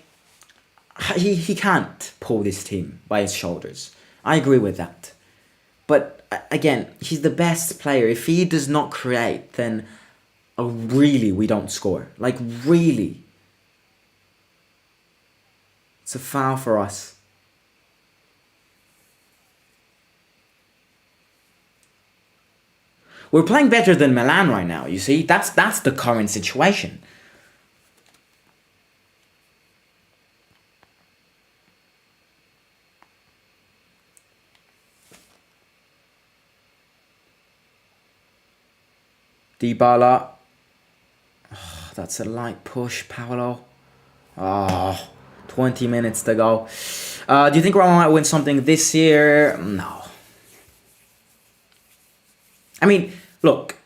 Speaker 1: he can't pull this team by his shoulders. I agree with that. But again, he's the best player. If he does not create, then really we don't score. Like, really. It's a foul for us. We're playing better than Milan right now, you see? That's the current situation. Dybala. Oh, that's a light push, Paolo. Oh, 20 minutes to go. Do you think Roma might win something this year? No. I mean, look,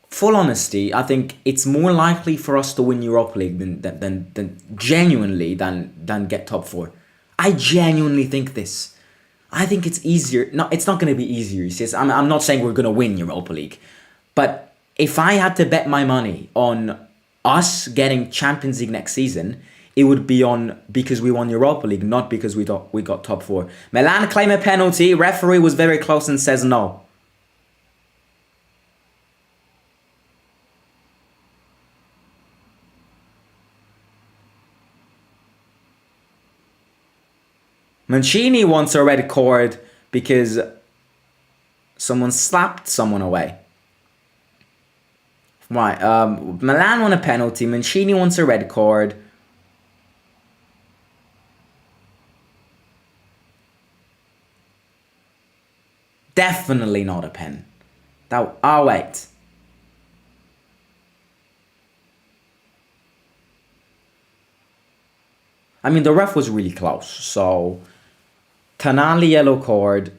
Speaker 1: full honesty, I think it's more likely for us to win Europa League than genuinely than get top four. I genuinely think this. I think it's easier. No, it's not going to be easier. Sis. I'm not saying we're going to win Europa League. But if I had to bet my money on us getting Champions League next season, it would be on because we won Europa League, not because we got top four. Milan claim a penalty. Referee was very close and says no. Mancini wants a red card because someone slapped someone away. Right, Milan won a penalty. Mancini wants a red card. Definitely not a pen. Oh, wait. I mean, the ref was really close. So, Tonali yellow card.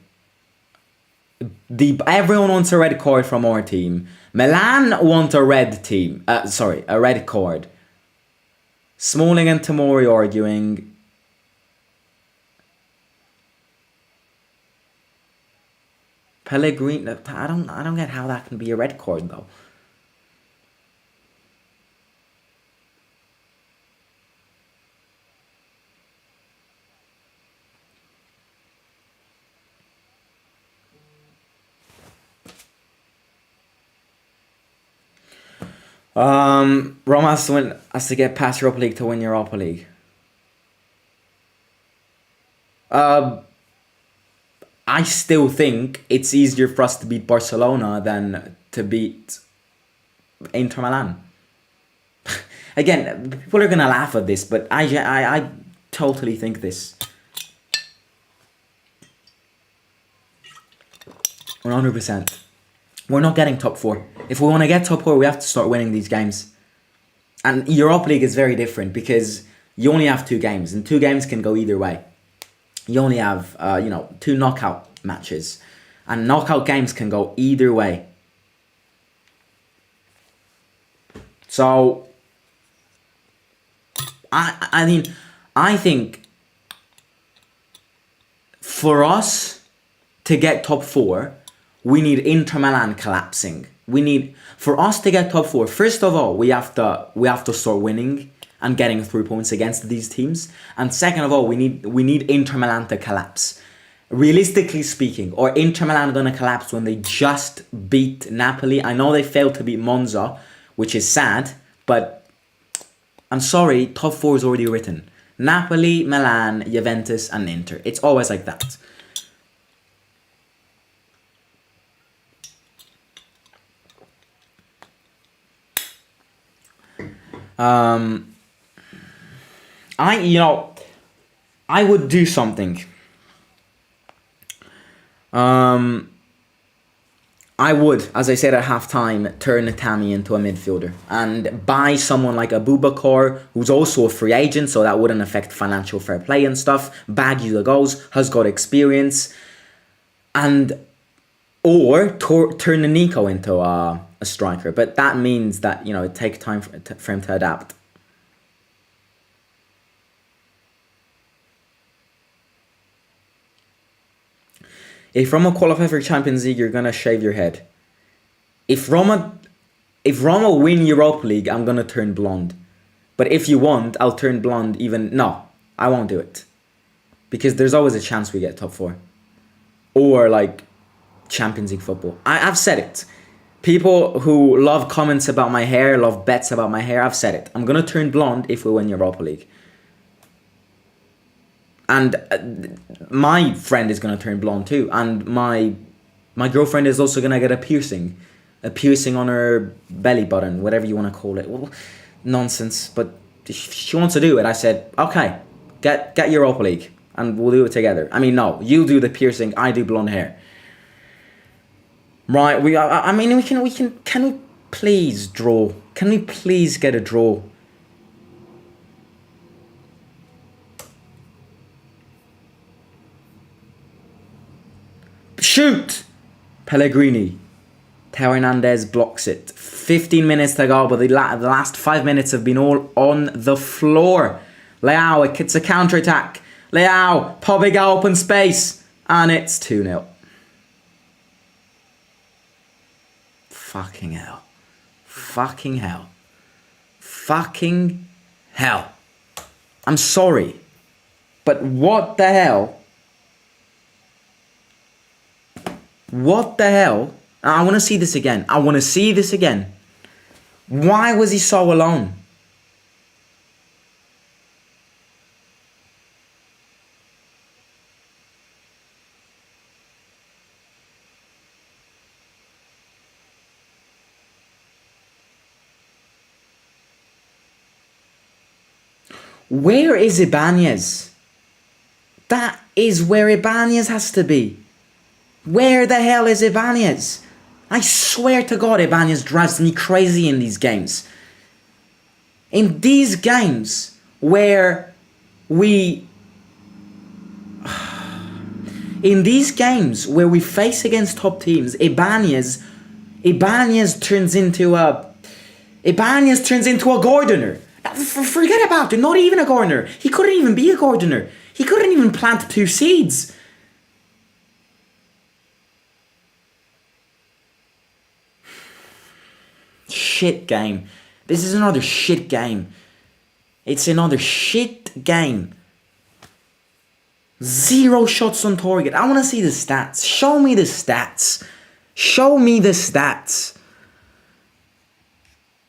Speaker 1: Everyone wants a red card from our team. Milan want a red team. A red card. Smalling and Tomori arguing. Pellegrini. I don't get how that can be a red card though. Roma has to get past Europa League to win Europa League. I still think it's easier for us to beat Barcelona than to beat Inter Milan. Again, people are gonna laugh at this, but I totally think this. 100%. We're not getting top four. If we want to get top four, we have to start winning these games. And Europa League is very different because you only have 2 games, and 2 games can go either way. You only have, 2 knockout matches, and knockout games can go either way. So, I think for us to get top four, we need Inter Milan collapsing. For us to get top four, first of all, we have to start winning and getting 3 points against these teams. And second of all, we need Inter Milan to collapse. Realistically speaking, or Inter Milan are gonna collapse when they just beat Napoli. I know they failed to beat Monza, which is sad, but I'm sorry, top four is already written. Napoli, Milan, Juventus, and Inter. It's always like that. I would do something. I would, as I said at halftime, turn Natami into a midfielder and buy someone like Abubakar, who's also a free agent, so that wouldn't affect financial fair play and stuff. Bag you the goals, has got experience, or turn Nico into a striker. But that means that it takes time for him to adapt. If Roma qualify for Champions League, you're gonna shave your head. If Roma win Europa League, I'm gonna turn blonde. But if you want, I'll turn blonde even... No, I won't do it. Because there's always a chance we get top 4. Or, like, Champions League football. I've said it. People who love comments about my hair, love bets about my hair, I've said it. I'm gonna turn blonde if we win Europa League. And my friend is gonna turn blonde too. And my girlfriend is also gonna get a piercing. A piercing on her belly button, whatever you want to call it. Well, nonsense. But if she wants to do it, I said, okay, get Europa League. And we'll do it together. I mean, no, you do the piercing, I do blonde hair. Right, can we please draw? Can we please get a draw? Shoot! Pellegrini. Teo Hernandez blocks it. 15 minutes to go, but the last 5 minutes have been all on the floor. Leao, it's a counter-attack. Leao, Pobega open space. And it's 2-0. Fucking hell. Fucking hell. Fucking hell. I'm sorry. But what the hell? What the hell? I want to see this again. I want to see this again. Why was he so alone? Where is Ibanez? That is where Ibanez has to be. Where the hell is Ibanez? I swear to God, Ibanez drives me crazy in these games. In these games where we... In these games where we face against top teams, Ibanez turns into a... Ibanez turns into a Gordoner. Forget about it, not even a Gordoner. He couldn't even be a Gordoner. He couldn't even plant 2 seeds. Shit game. This is another shit game. It's another shit game. 0 shots on target. I want to see the stats. Show me the stats. Show me the stats.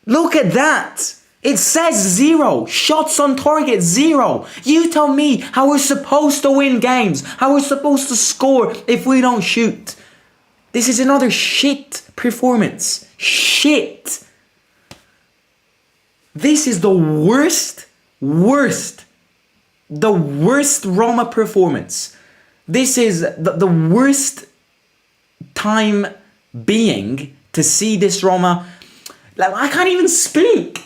Speaker 1: Look at that. It says 0. Shots on target, 0. You tell me how we're supposed to win games. How we're supposed to score if we don't shoot. This is another shit performance. Shit. This is the worst Roma performance. This is the worst time being to see this Roma. Like, I can't even speak.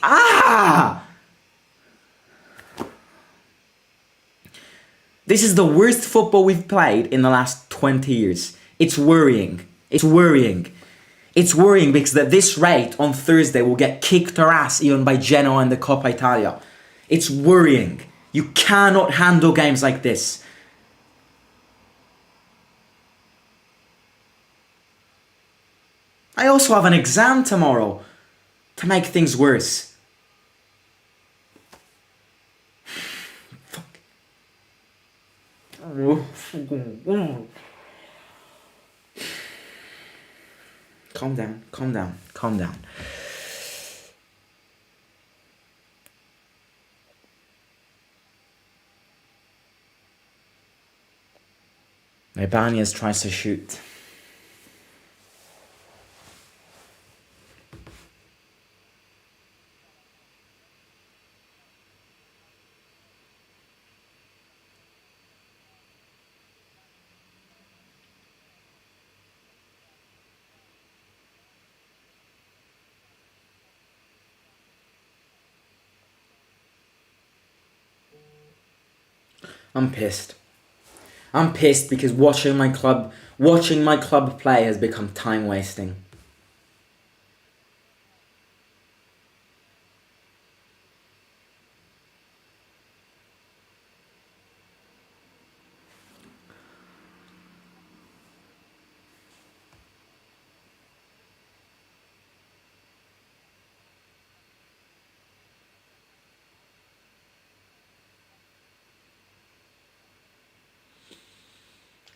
Speaker 1: This is the worst football we've played in the last 20 years. It's worrying. It's worrying. It's worrying because at this rate, on Thursday, we'll get kicked our ass even by Genoa in the Coppa Italia. It's worrying. You cannot handle games like this. I also have an exam tomorrow to make things worse. Fuck. Calm down, calm down, calm down. Ibanez tries to shoot. I'm pissed. I'm pissed because watching my club play has become time wasting.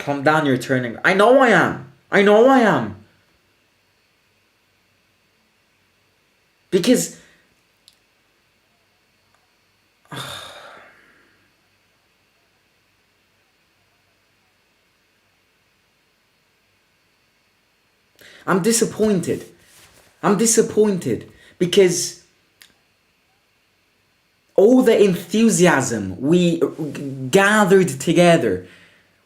Speaker 1: calm down, you're turning. I know I am. I know I am. Because I'm disappointed. I'm disappointed because all the enthusiasm we gathered together,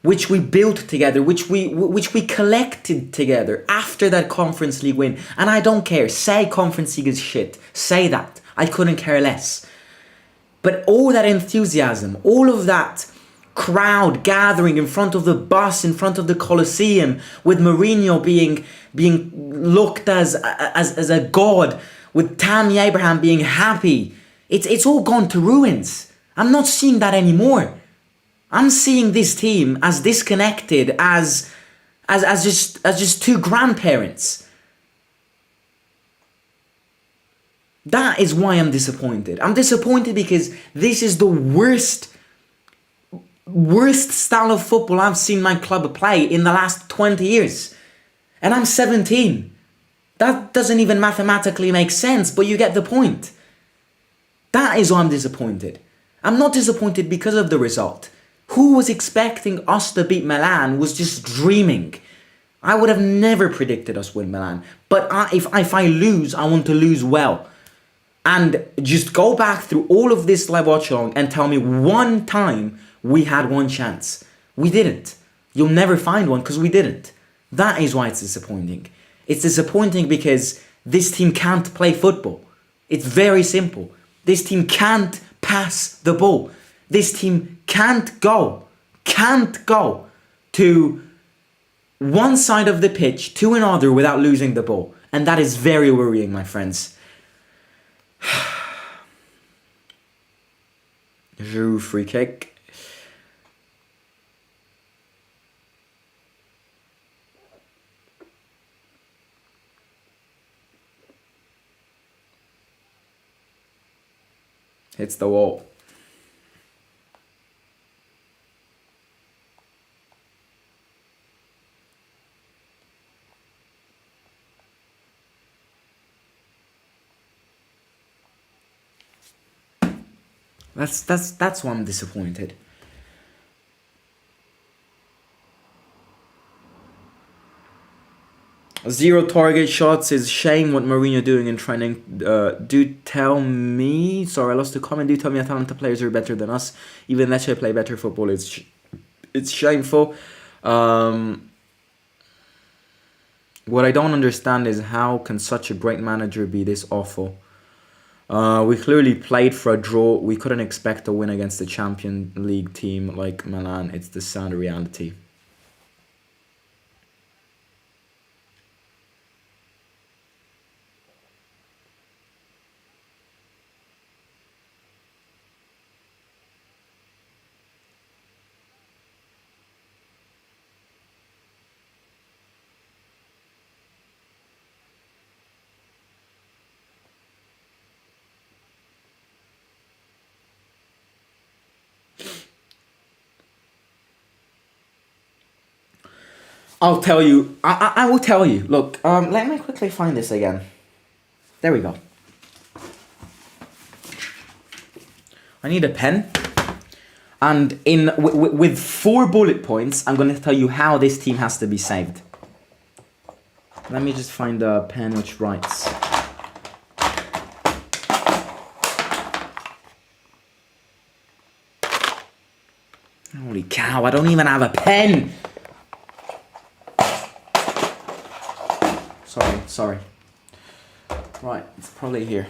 Speaker 1: which we built together, which we collected together after that Conference League win, and I don't care, say Conference League is shit, say that, I couldn't care less. But all that enthusiasm, all of that crowd gathering in front of the bus, in front of the Colosseum, with Mourinho being looked as a god, with Tammy Abraham being happy, it's all gone to ruins. I'm not seeing that anymore. I'm seeing this team as disconnected as just two grandparents. That is why I'm disappointed. I'm disappointed because this is the worst style of football I've seen my club play in the last 20 years. And I'm 17. That doesn't even mathematically make sense, but you get the point. That is why I'm disappointed. I'm not disappointed because of the result. Who was expecting us to beat Milan was just dreaming. I would have never predicted us win Milan. But if I lose, I want to lose well. And just go back through all of this live watch-along and tell me one time we had one chance. We didn't. You'll never find one because we didn't. That is why it's disappointing. It's disappointing because this team can't play football. It's very simple. This team can't pass the ball. This team can't go to one side of the pitch to another without losing the ball. And that is very worrying, my friends. Giroud free kick. Hits the wall. That's why I'm disappointed. Zero target shots is shame what Mourinho doing in training. Do tell me, sorry I lost the comment, do tell me Atalanta players are better than us. Even Lecce play better football. It's shameful. What I don't understand is how can such a great manager be this awful? We clearly played for a draw. We couldn't expect a win against a Champions League team like Milan. It's the sad reality. I'll tell you. I will tell you. Look, let me quickly find this again. There we go. I need a pen. And with 4 bullet points, I'm going to tell you how this team has to be saved. Let me just find a pen which writes. Holy cow, I don't even have a pen! Sorry. Right, it's probably here.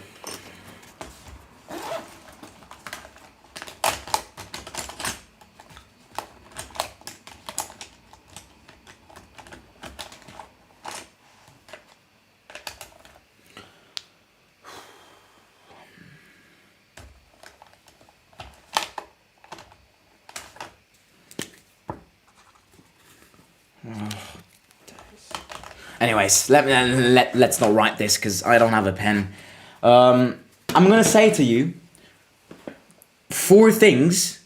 Speaker 1: Anyways, let's not write this because I don't have a pen. I'm going to say to you 4 things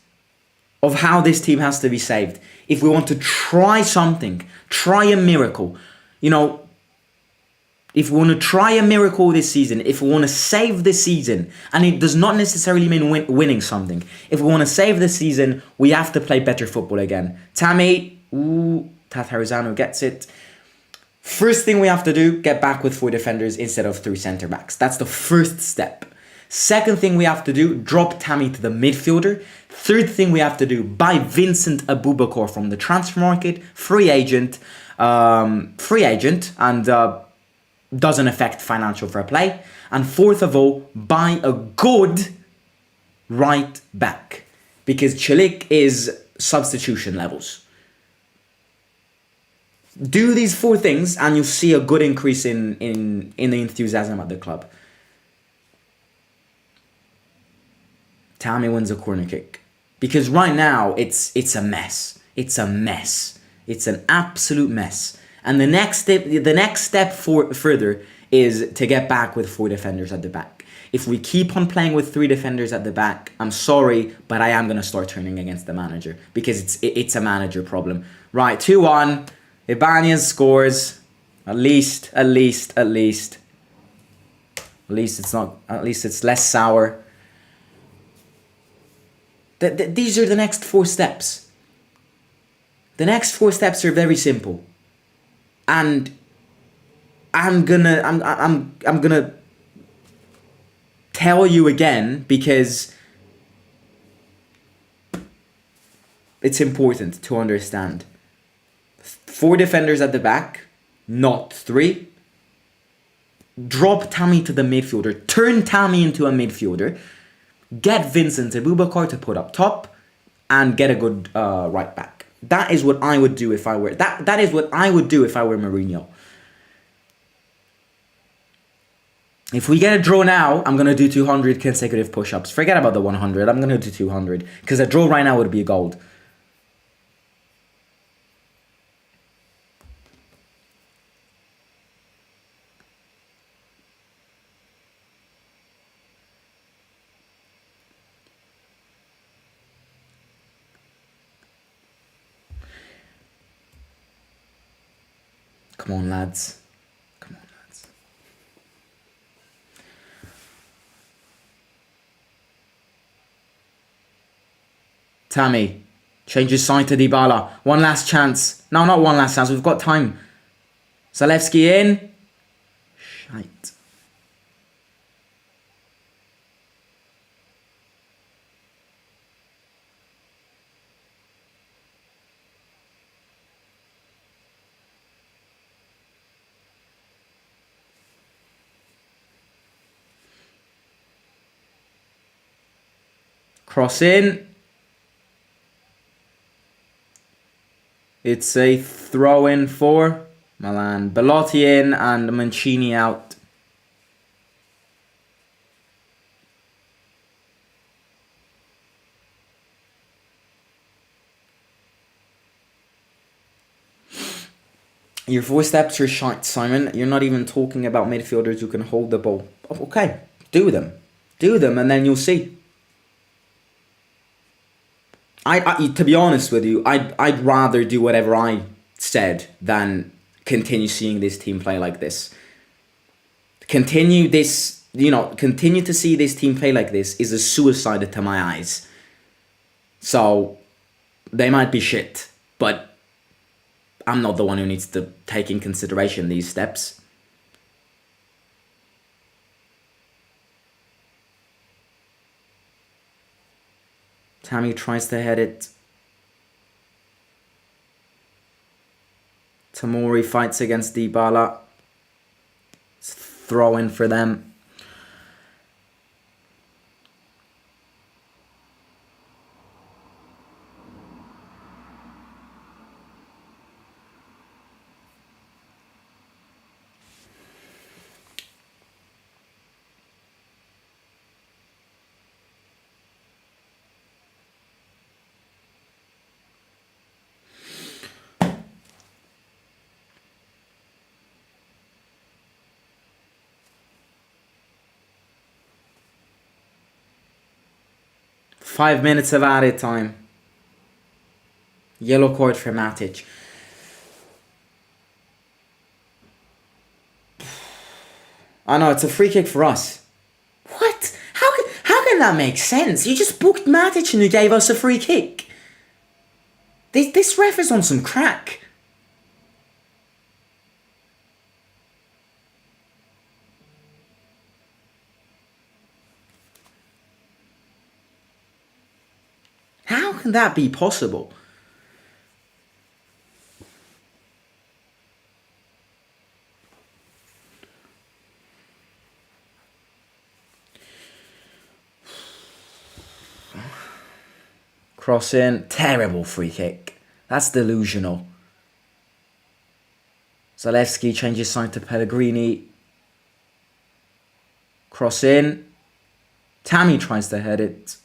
Speaker 1: of how this team has to be saved. If we want to try something, try a miracle, you know, if we want to try a miracle this season, if we want to save the season, and it does not necessarily mean winning something. If we want to save the season, we have to play better football again. Tammy, Tatarizano gets it. First thing we have to do, get back with 4 defenders instead of 3 centre-backs. That's the first step. Second thing we have to do, drop Tammy to the midfielder. Third thing we have to do, buy Vincent Aboubakar from the transfer market, free agent, and doesn't affect financial fair play. And fourth of all, buy a good right back, because Celik is substitution levels. Do these 4 things and you'll see a good increase in the enthusiasm at the club. Tammy wins a corner kick. Because right now, it's a mess. It's a mess. It's an absolute mess. And the next step further is to get back with 4 defenders at the back. If we keep on playing with 3 defenders at the back, I'm sorry, but I am going to start turning against the manager. Because it's a manager problem. Right, 2-1. Ibanez scores. At least it's less sour. These are the next 4 steps. The next 4 steps are very simple, and I'm gonna tell you again because it's important to understand. 4 defenders at the back, not 3. Drop Tammy to the midfielder. Turn Tammy into a midfielder. Get Vincent Aboubakar to put up top, and get a good right back. That is what I would do if I were that is what I would do if I were Mourinho. If we get a draw now, I'm gonna do 200 consecutive push-ups. Forget about the 100. I'm gonna do 200 because a draw right now would be a gold. Come on, lads. Come on, lads. Tammy, change his side to Dybala. One last chance. No, not one last chance. We've got time. Zalewski in. Shite. Cross in. It's a throw in for Milan. Belotti in and Mancini out. Your 4 steps are shite, Simon. You're not even talking about midfielders who can hold the ball. Okay, do them. Do them and then you'll see. I to be honest with you, I'd rather do whatever I said than continue seeing this team play like this. Continue to see this team play like this is a suicide to my eyes. So, they might be shit, but I'm not the one who needs to take in consideration these steps. Tammy tries to head it. Tamori fights against Dybala. It's throw in for them. Five minutes of added time. Yellow card for Matic. I know, it's a free kick for us. What? How can that make sense? You just booked Matic and you gave us a free kick. This ref is on some crack. How can that be possible? Cross in, terrible free kick. That's delusional. Zalewski changes side to Pellegrini. Cross in. Tammy tries to head it.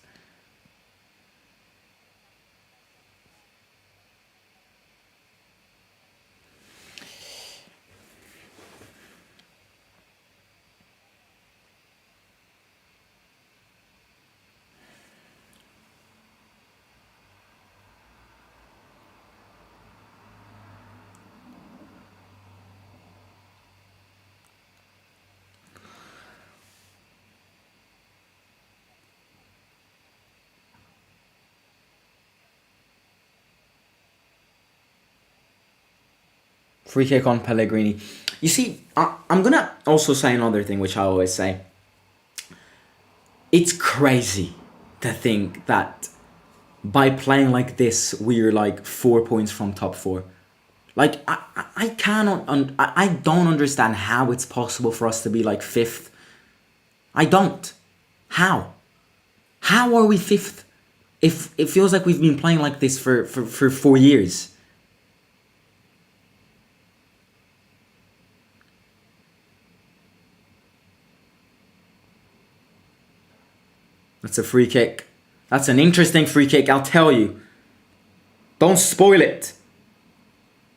Speaker 1: Free kick on Pellegrini. You see, I'm going to also say another thing, which I always say. It's crazy to think that by playing like this, we're like 4 points from top 4. Like, I don't understand how it's possible for us to be like 5th. I don't. How? How are we 5th? If it feels like we've been playing like this for 4 years. That's a free kick. That's an interesting free kick, I'll tell you. Don't spoil it.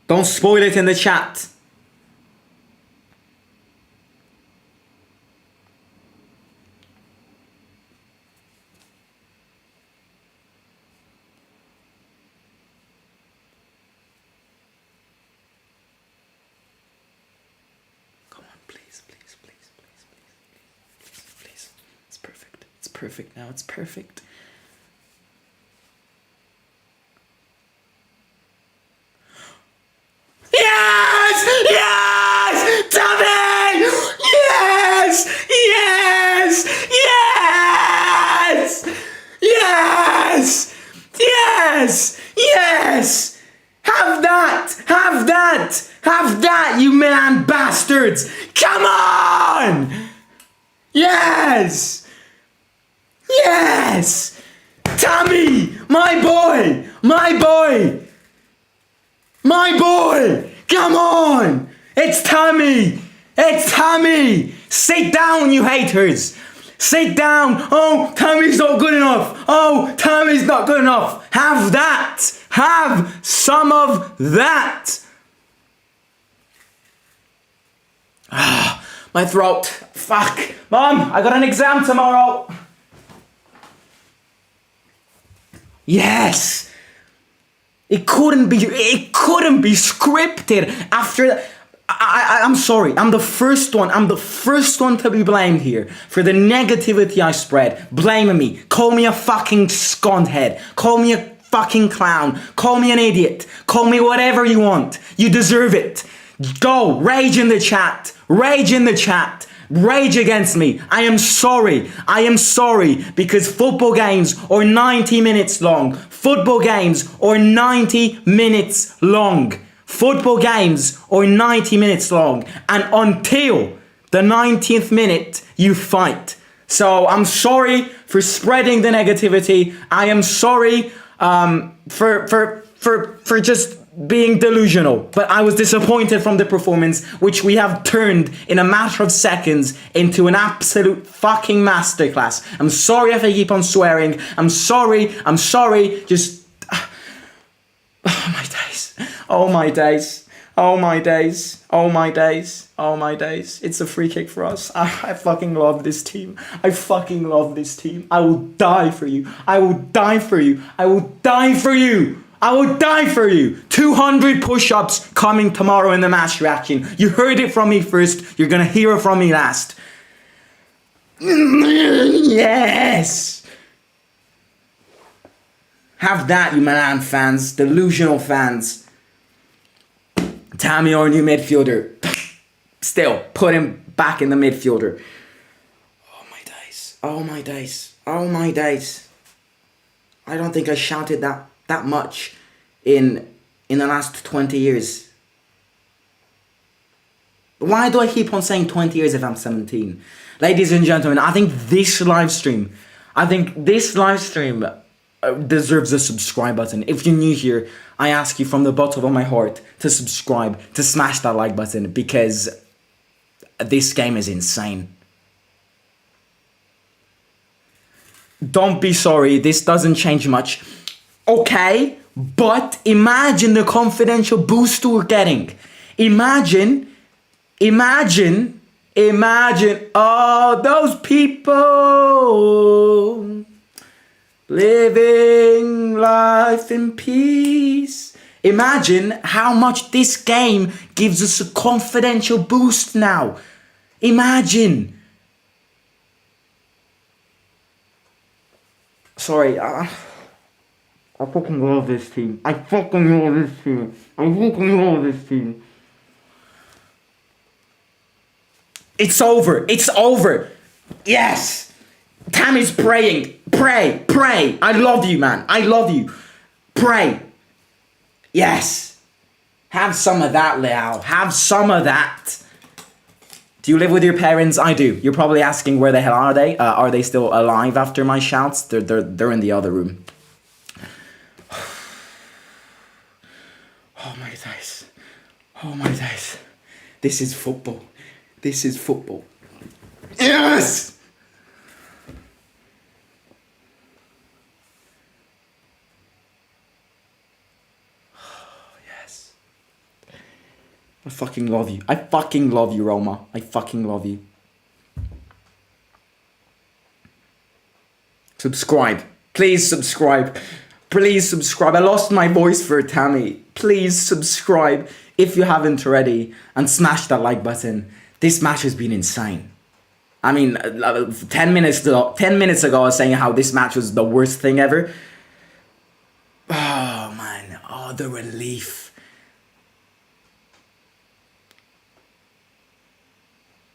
Speaker 1: Don't spoil it in the chat. Come on, please. It's perfect. It's perfect now. It's perfect. Yes! Yes! Tommy! Yes! Yes! Yes! Yes! Yes! Yes! Have that! Have that! Have that, you Milan bastards! Come on! Yes! Yes! Tommy! My boy! My boy! My boy! Come on! It's Tommy! It's Tommy! Sit down, you haters! Sit down! Oh, Tommy's not good enough! Oh, Tommy's not good enough! Have that! Have some of that! Ah, my throat. Fuck. Mom, I got an exam tomorrow. Yes! It couldn't be scripted after that. I'm sorry. I'm the first one to be blamed here for the negativity I spread. Blaming me. Call me a fucking scunthead. Call me a fucking clown. Call me an idiot. Call me whatever you want. You deserve it. Go. Rage in the chat. Rage in the chat. Rage against me. I am sorry. I am sorry because football games are 90 minutes long. Football games are 90 minutes long. Football games are 90 minutes long. And until the 90th minute, you fight. So I'm sorry for spreading the negativity. I am sorry for just being delusional. But I was disappointed from the performance, which we have turned in a matter of seconds into an absolute fucking masterclass. I'm sorry if I keep on swearing. I'm sorry. Just... Oh my days. Oh my days. Oh my days. Oh my days. Oh my days. It's a free kick for us. I fucking love this team. I fucking love this team. I will die for you. I will die for you. I will die for you. I will die for you. 200 push-ups coming tomorrow in the match reaction. You heard it from me first. You're going to hear it from me last. Yes. Have that, you Milan fans. Delusional fans. Tammy, our new midfielder. Still, put him back in the midfielder. Oh my days. Oh my days. Oh my days. I don't think I shouted that much in the last 20 years. Why do I keep on saying 20 years if I'm 17? Ladies and gentlemen, I think this live stream deserves a subscribe button. If you're new here, I ask you from the bottom of my heart to subscribe, to smash that like button, because this game is insane. Don't be sorry, this doesn't change much. Okay, but imagine the confidential boost we're getting. Imagine, oh, those people living life in peace. Imagine how much this game gives us a confidential boost now. Imagine. Sorry, I fucking love this team. I fucking love this team. It's over. It's over. Yes. Tammy's praying. Pray. I love you, man. I love you. Pray. Yes. Have some of that, Leo. Have some of that. Do you live with your parents? I do. You're probably asking where the hell are they? Are they still alive after my shouts? They're in the other room. Oh my days. Oh my days. This is football. This is football. Yes! Yes. I fucking love you. I fucking love you, Roma. I fucking love you. Subscribe. Please subscribe. Please subscribe. I lost my voice for Tammy. Please subscribe if you haven't already and smash that like button. This match has been insane. I mean, 10 minutes ago I was saying how this match was the worst thing ever. Oh man, oh the relief.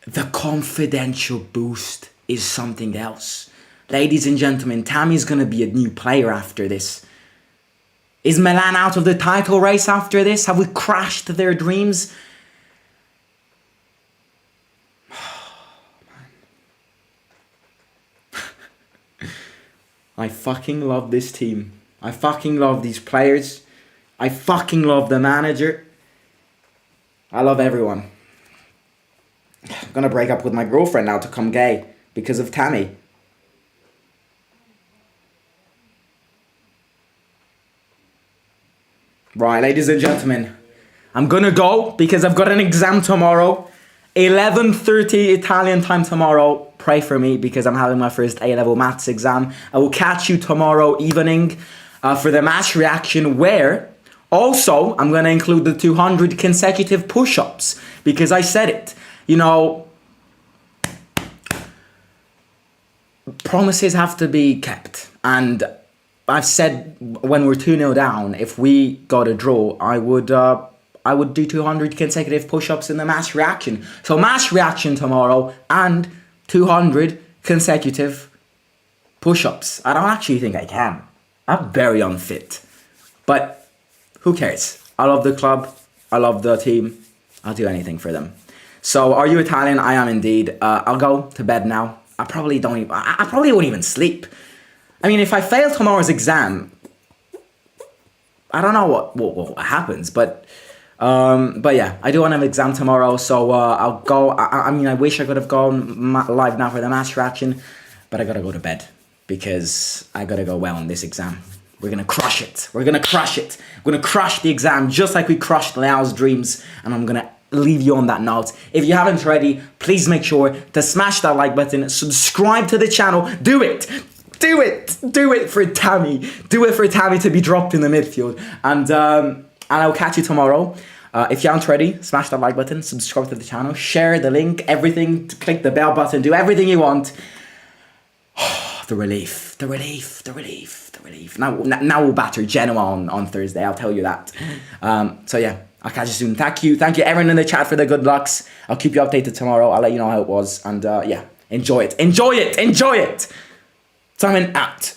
Speaker 1: The confidential boost is something else. Ladies and gentlemen, Tammy's gonna be a new player after this. Is Milan out of the title race after this? Have we crashed their dreams? I fucking love this team. I fucking love these players. I fucking love the manager. I love everyone. I'm gonna break up with my girlfriend now to come gay because of Tammy. Right, ladies and gentlemen, I'm gonna go because I've got an exam tomorrow. 11:30 Italian time tomorrow. Pray for me because I'm having my first A-level maths exam. I will catch you tomorrow evening for the match reaction, where also I'm going to include the 200 consecutive push-ups because I said it. You know, promises have to be kept. And I've said when we're 2-0 down, if we got a draw, I would do 200 consecutive push-ups in the match reaction. So match reaction tomorrow and 200 consecutive push-ups. I don't actually think I can. I'm very unfit. But who cares? I love the club. I love the team. I'll do anything for them. So are you Italian? I am indeed. I'll go to bed now. I probably won't even sleep. I mean, if I fail tomorrow's exam, I don't know what happens, but yeah, I do want to have an exam tomorrow, so I'll go. I mean, I wish I could have gone live now for the match reaction, but I gotta go to bed because I gotta go well on this exam. We're gonna crush it. We're gonna crush it. We're gonna crush the exam just like we crushed Leo's dreams, and I'm gonna leave you on that note. If you haven't already, please make sure to smash that like button, subscribe to the channel, do it. Do it for Tammy. Do it for Tammy to be dropped in the midfield. And I'll catch you tomorrow. If you aren't ready, smash that like button, subscribe to the channel, share the link, everything, click the bell button, do everything you want. The relief. Now we'll batter Genoa on Thursday, I'll tell you that. So yeah, I'll catch you soon. Thank you everyone in the chat for the good lucks. I'll keep you updated tomorrow. I'll let you know how it was. And yeah, enjoy it. Simon out.